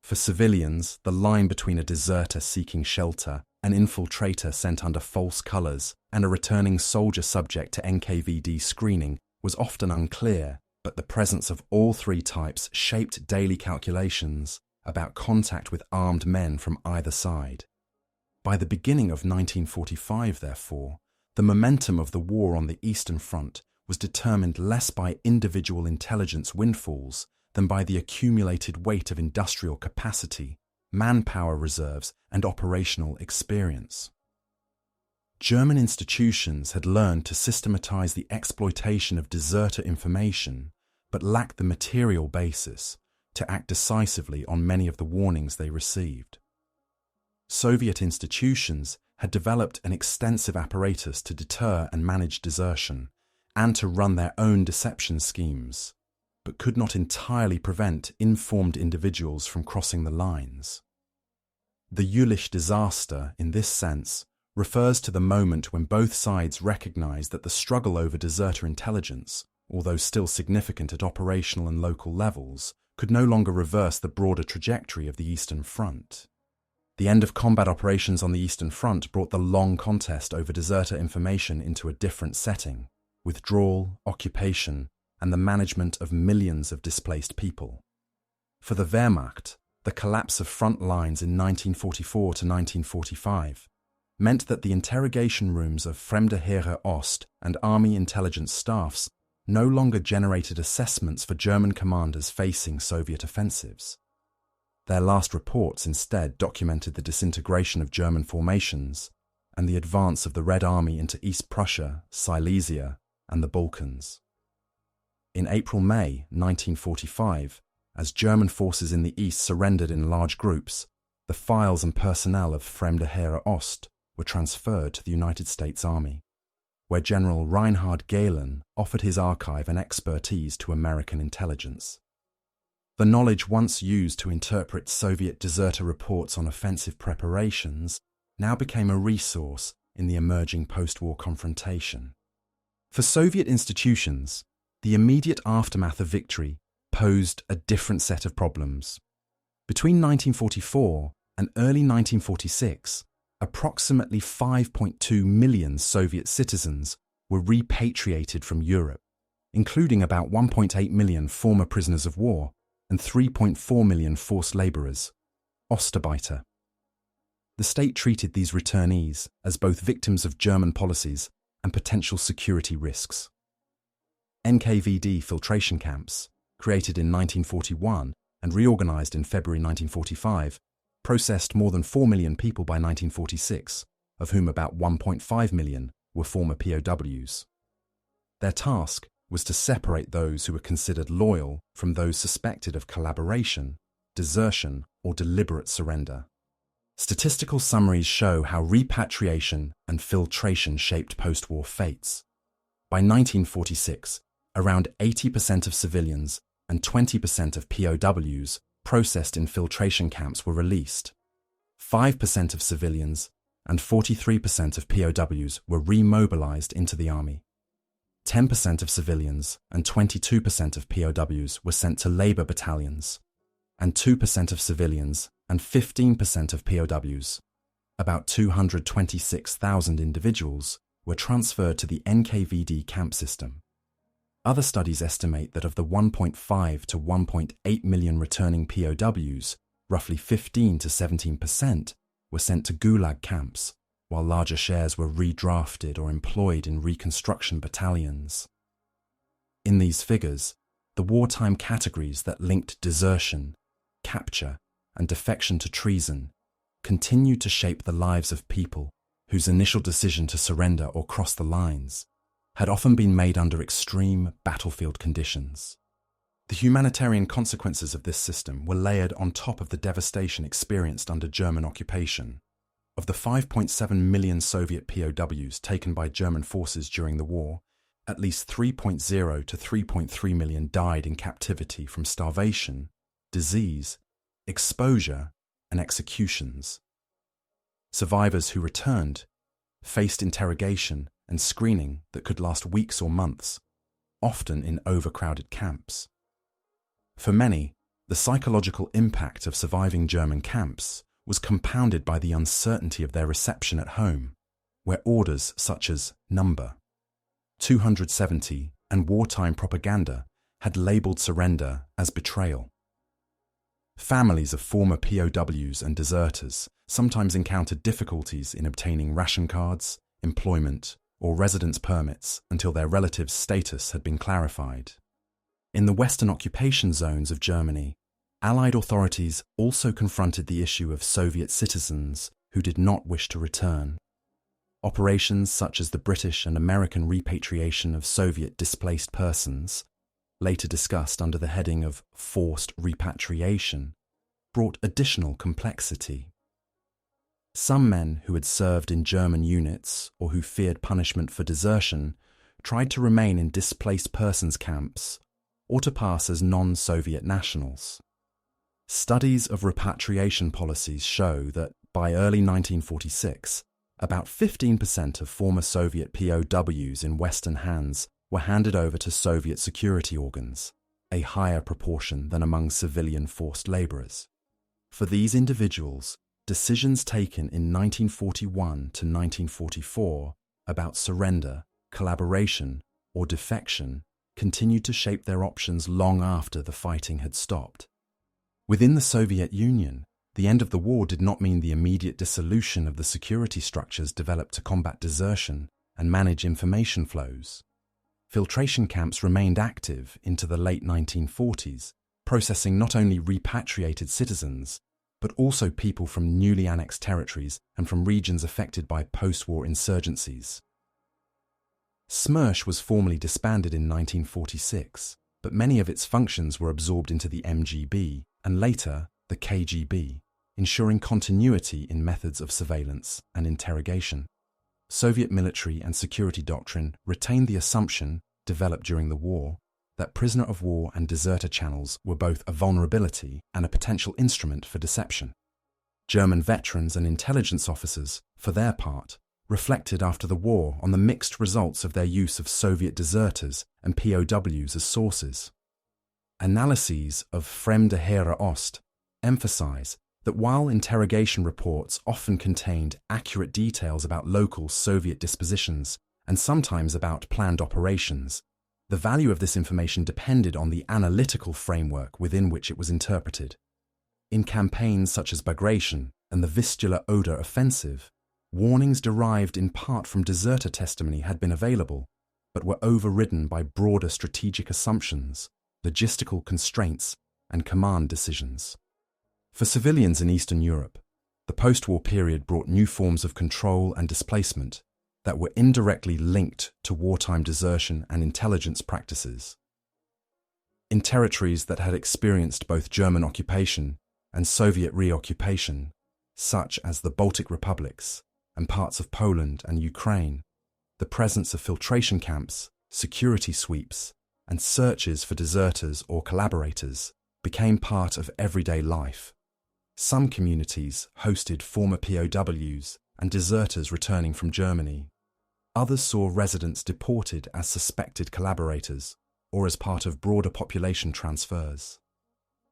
For civilians, the line between a deserter seeking shelter, an infiltrator sent under false colours, and a returning soldier subject to NKVD screening was often unclear, but the presence of all three types shaped daily calculations about contact with armed men from either side. By the beginning of 1945, therefore, the momentum of the war on the Eastern Front was determined less by individual intelligence windfalls than by the accumulated weight of industrial capacity, manpower reserves, and operational experience. German institutions had learned to systematize the exploitation of deserter information, but lacked the material basis to act decisively on many of the warnings they received. Soviet institutions had developed an extensive apparatus to deter and manage desertion, and to run their own deception schemes, but could not entirely prevent informed individuals from crossing the lines. The Jülich disaster, in this sense, refers to the moment when both sides recognized that the struggle over deserter intelligence, although still significant at operational and local levels, could no longer reverse the broader trajectory of the Eastern Front. The end of combat operations on the Eastern Front brought the long contest over deserter information into a different setting: withdrawal, occupation, and the management of millions of displaced people. For the Wehrmacht, the collapse of front lines in 1944 to 1945 meant that the interrogation rooms of Fremde Heere Ost and Army intelligence staffs no longer generated assessments for German commanders facing Soviet offensives. Their last reports instead documented the disintegration of German formations and the advance of the Red Army into East Prussia, Silesia, and the Balkans. In April-May 1945, as German forces in the east surrendered in large groups, the files and personnel of Fremde Heere Ost were transferred to the United States Army, where General Reinhard Gehlen offered his archive and expertise to American intelligence. The knowledge once used to interpret Soviet deserter reports on offensive preparations now became a resource in the emerging post-war confrontation. For Soviet institutions, the immediate aftermath of victory posed a different set of problems. Between 1944 and early 1946, approximately 5.2 million Soviet citizens were repatriated from Europe, including about 1.8 million former prisoners of war and 3.4 million forced labourers, Ostarbeiter. The state treated these returnees as both victims of German policies and potential security risks. NKVD filtration camps, created in 1941 and reorganized in February 1945, processed more than 4 million people by 1946, of whom about 1.5 million were former POWs. Their task was to separate those who were considered loyal from those suspected of collaboration, desertion, or deliberate surrender. Statistical summaries show how repatriation and filtration shaped post-war fates. By 1946, around 80% of civilians and 20% of POWs processed in filtration camps were released. 5% of civilians and 43% of POWs were remobilized into the army. 10% of civilians and 22% of POWs were sent to labor battalions, and 2% of civilians and 15% of POWs, about 226,000 individuals, were transferred to the NKVD camp system. Other studies estimate that of the 1.5 to 1.8 million returning POWs, roughly 15 to 17% were sent to Gulag camps, while larger shares were redrafted or employed in reconstruction battalions. In these figures, the wartime categories that linked desertion, capture, and defection to treason continued to shape the lives of people whose initial decision to surrender or cross the lines had often been made under extreme battlefield conditions. The humanitarian consequences of this system were layered on top of the devastation experienced under German occupation. Of the 5.7 million Soviet POWs taken by German forces during the war, at least 3.0 to 3.3 million died in captivity from starvation, disease, exposure, and executions. Survivors who returned faced interrogation and screening that could last weeks or months, often in overcrowded camps. For many, the psychological impact of surviving German camps was compounded by the uncertainty of their reception at home, where orders such as number 270 and wartime propaganda had labelled surrender as betrayal. Families of former POWs and deserters sometimes encountered difficulties in obtaining ration cards, employment, or residence permits until their relatives' status had been clarified. In the Western occupation zones of Germany, Allied authorities also confronted the issue of Soviet citizens who did not wish to return. Operations such as the British and American repatriation of Soviet displaced persons, later discussed under the heading of forced repatriation, brought additional complexity. Some men who had served in German units or who feared punishment for desertion tried to remain in displaced persons camps or to pass as non-Soviet nationals. Studies of repatriation policies show that by early 1946, about 15% of former Soviet POWs in Western hands were handed over to Soviet security organs, a higher proportion than among civilian forced labourers. For these individuals, decisions taken in 1941 to 1944 about surrender, collaboration, or defection continued to shape their options long after the fighting had stopped. Within the Soviet Union, the end of the war did not mean the immediate dissolution of the security structures developed to combat desertion and manage information flows. Filtration camps remained active into the late 1940s, processing not only repatriated citizens, but also people from newly annexed territories and from regions affected by post-war insurgencies. SMERSH was formally disbanded in 1946, but many of its functions were absorbed into the MGB and later the KGB, ensuring continuity in methods of surveillance and interrogation. Soviet military and security doctrine retained the assumption, developed during the war, that prisoner of war and deserter channels were both a vulnerability and a potential instrument for deception. German veterans and intelligence officers, for their part, reflected after the war on the mixed results of their use of Soviet deserters and POWs as sources. Analyses of Fremde Heere Ost emphasize that while interrogation reports often contained accurate details about local Soviet dispositions and sometimes about planned operations, the value of this information depended on the analytical framework within which it was interpreted. In campaigns such as Bagration and the Vistula Oder offensive, warnings derived in part from deserter testimony had been available, but were overridden by broader strategic assumptions, logistical constraints, and command decisions. For civilians in Eastern Europe, the post-war period brought new forms of control and displacement that were indirectly linked to wartime desertion and intelligence practices. In territories that had experienced both German occupation and Soviet reoccupation, such as the Baltic republics and parts of Poland and Ukraine, the presence of filtration camps, security sweeps, and searches for deserters or collaborators became part of everyday life. Some communities hosted former POWs and deserters returning from Germany. Others saw residents deported as suspected collaborators or as part of broader population transfers.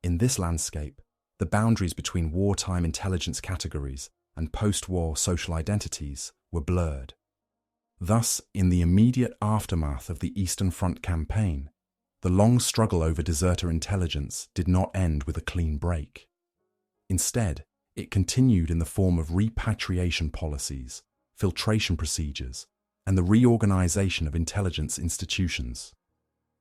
In this landscape, the boundaries between wartime intelligence categories and post-war social identities were blurred. Thus, in the immediate aftermath of the Eastern Front campaign, the long struggle over deserter intelligence did not end with a clean break. Instead, it continued in the form of repatriation policies, filtration procedures, and the reorganization of intelligence institutions.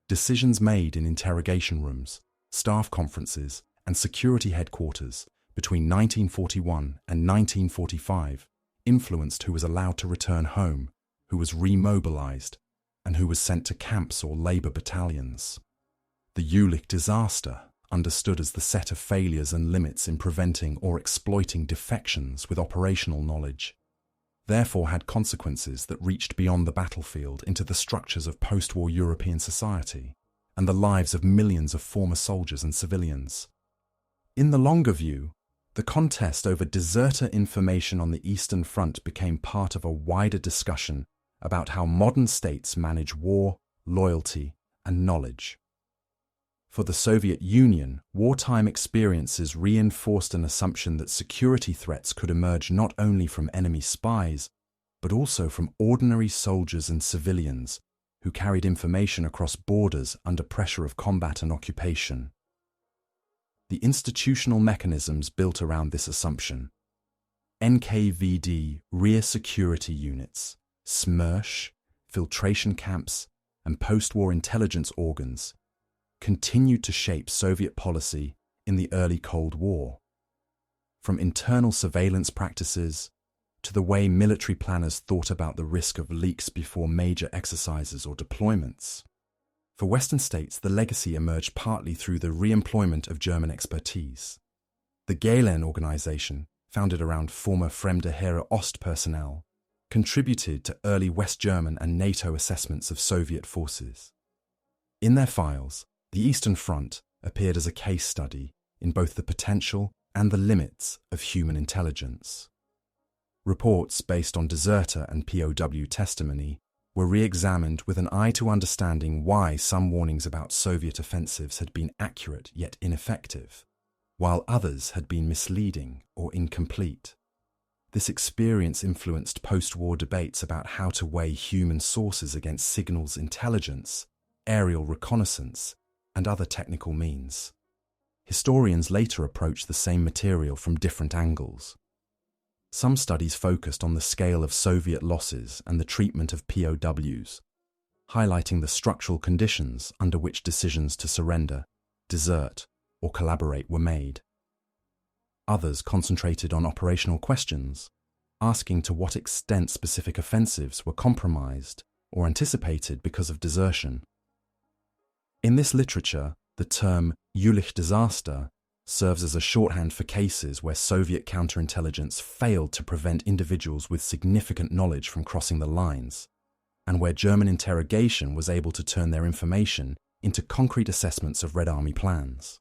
Decisions made in interrogation rooms, staff conferences, and security headquarters between 1941 and 1945 influenced who was allowed to return home, who was remobilized, and who was sent to camps or labor battalions. The Jülich disaster, understood as the set of failures and limits in preventing or exploiting defections with operational knowledge, therefore had consequences that reached beyond the battlefield into the structures of post-war European society and the lives of millions of former soldiers and civilians. In the longer view, the contest over deserter information on the Eastern Front became part of a wider discussion about how modern states manage war, loyalty, and knowledge. For the Soviet Union, wartime experiences reinforced an assumption that security threats could emerge not only from enemy spies, but also from ordinary soldiers and civilians who carried information across borders under pressure of combat and occupation. The institutional mechanisms built around this assumption, NKVD rear security units, SMERSH, filtration camps, and post-war intelligence organs, continued to shape Soviet policy in the early Cold War. From internal surveillance practices to the way military planners thought about the risk of leaks before major exercises or deployments. For Western states, the legacy emerged partly through the re-employment of German expertise. The Gehlen organization, founded around former Fremde Heere Ost personnel, contributed to early West German and NATO assessments of Soviet forces. In their files, the Eastern Front appeared as a case study in both the potential and the limits of human intelligence. Reports based on deserter and POW testimony were re-examined with an eye to understanding why some warnings about Soviet offensives had been accurate yet ineffective, while others had been misleading or incomplete. This experience influenced post-war debates about how to weigh human sources against signals intelligence, aerial reconnaissance, and other technical means. Historians later approached the same material from different angles. Some studies focused on the scale of Soviet losses and the treatment of POWs, highlighting the structural conditions under which decisions to surrender, desert, or collaborate were made. Others concentrated on operational questions, asking to what extent specific offensives were compromised or anticipated because of desertion. In this literature, the term Jülich disaster serves as a shorthand for cases where Soviet counterintelligence failed to prevent individuals with significant knowledge from crossing the lines, and where German interrogation was able to turn their information into concrete assessments of Red Army plans.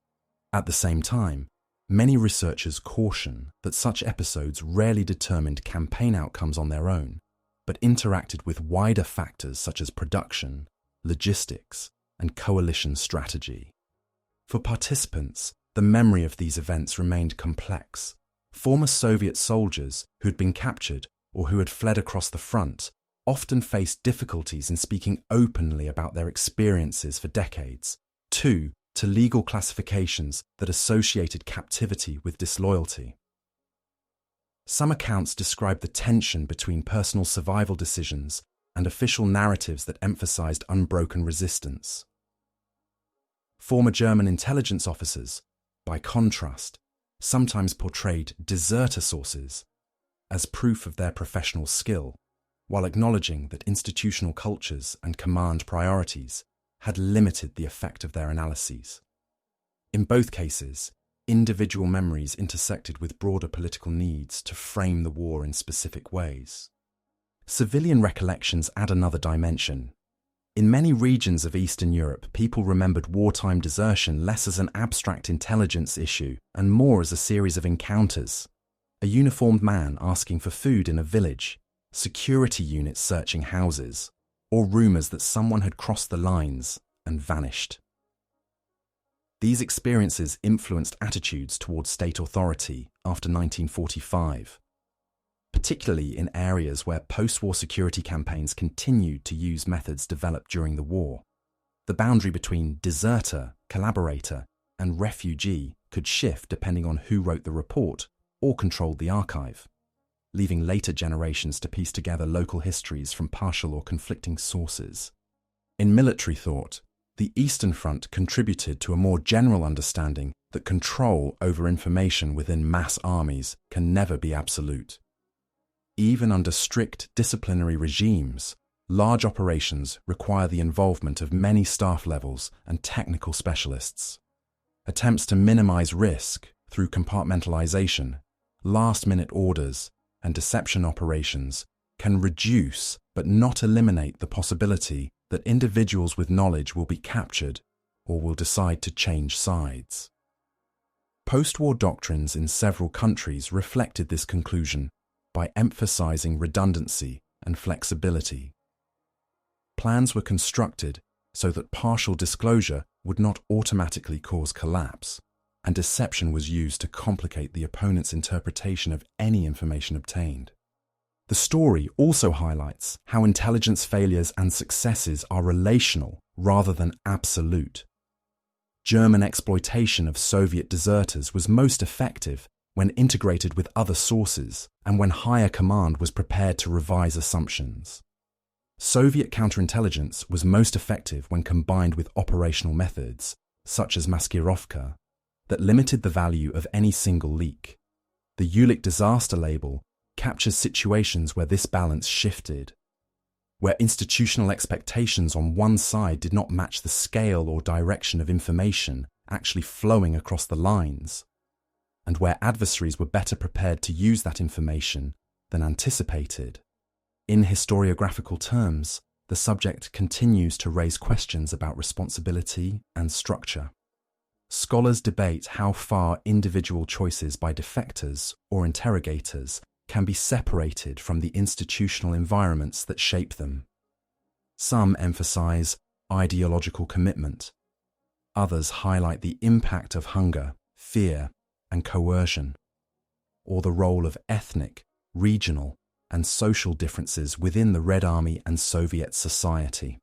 At the same time, many researchers caution that such episodes rarely determined campaign outcomes on their own, but interacted with wider factors such as production, logistics, and coalition strategy. For participants, the memory of these events remained complex. Former Soviet soldiers who had been captured or who had fled across the front often faced difficulties in speaking openly about their experiences for decades. To legal classifications that associated captivity with disloyalty. Some accounts describe the tension between personal survival decisions and official narratives that emphasized unbroken resistance. Former German intelligence officers, by contrast, sometimes portrayed deserter sources as proof of their professional skill, while acknowledging that institutional cultures and command priorities had limited the effect of their analyses. In both cases, individual memories intersected with broader political needs to frame the war in specific ways. Civilian recollections add another dimension. In many regions of Eastern Europe, people remembered wartime desertion less as an abstract intelligence issue and more as a series of encounters. A uniformed man asking for food in a village, security units searching houses, or rumours that someone had crossed the lines and vanished. These experiences influenced attitudes towards state authority after 1945, particularly in areas where post-war security campaigns continued to use methods developed during the war. The boundary between deserter, collaborator, and refugee could shift depending on who wrote the report or controlled the archive, leaving later generations to piece together local histories from partial or conflicting sources. In military thought, the Eastern Front contributed to a more general understanding that control over information within mass armies can never be absolute. Even under strict disciplinary regimes, large operations require the involvement of many staff levels and technical specialists. Attempts to minimize risk through compartmentalization, last-minute orders, and deception operations can reduce but not eliminate the possibility that individuals with knowledge will be captured or will decide to change sides. Post-war doctrines in several countries reflected this conclusion by emphasizing redundancy and flexibility. Plans were constructed so that partial disclosure would not automatically cause collapse, and deception was used to complicate the opponent's interpretation of any information obtained. The story also highlights how intelligence failures and successes are relational rather than absolute. German exploitation of Soviet deserters was most effective when integrated with other sources and when higher command was prepared to revise assumptions. Soviet counterintelligence was most effective when combined with operational methods, such as maskirovka, that limited the value of any single leak. The Jülich disaster label captures situations where this balance shifted, where institutional expectations on one side did not match the scale or direction of information actually flowing across the lines, and where adversaries were better prepared to use that information than anticipated. In historiographical terms, the subject continues to raise questions about responsibility and structure. Scholars debate how far individual choices by defectors or interrogators can be separated from the institutional environments that shape them. Some emphasize ideological commitment. Others highlight the impact of hunger, fear, and coercion, or the role of ethnic, regional, and social differences within the Red Army and Soviet society.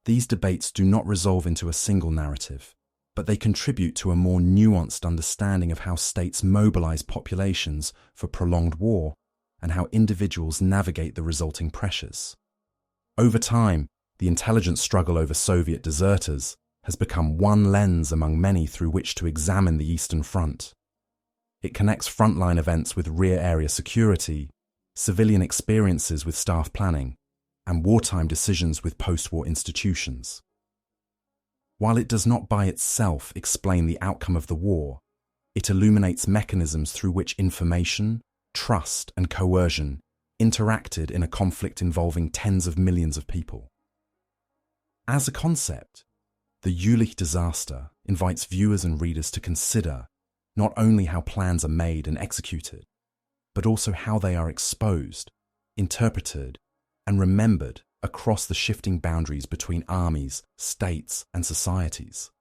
These debates do not resolve into a single narrative, but they contribute to a more nuanced understanding of how states mobilize populations for prolonged war and how individuals navigate the resulting pressures. Over time, the intelligence struggle over Soviet deserters has become one lens among many through which to examine the Eastern Front. It connects frontline events with rear area security, civilian experiences with staff planning, and wartime decisions with post-war institutions. While it does not by itself explain the outcome of the war, it illuminates mechanisms through which information, trust, and coercion interacted in a conflict involving tens of millions of people. As a concept, the Jülich disaster invites viewers and readers to consider not only how plans are made and executed, but also how they are exposed, interpreted, and remembered across the shifting boundaries between armies, states, and societies.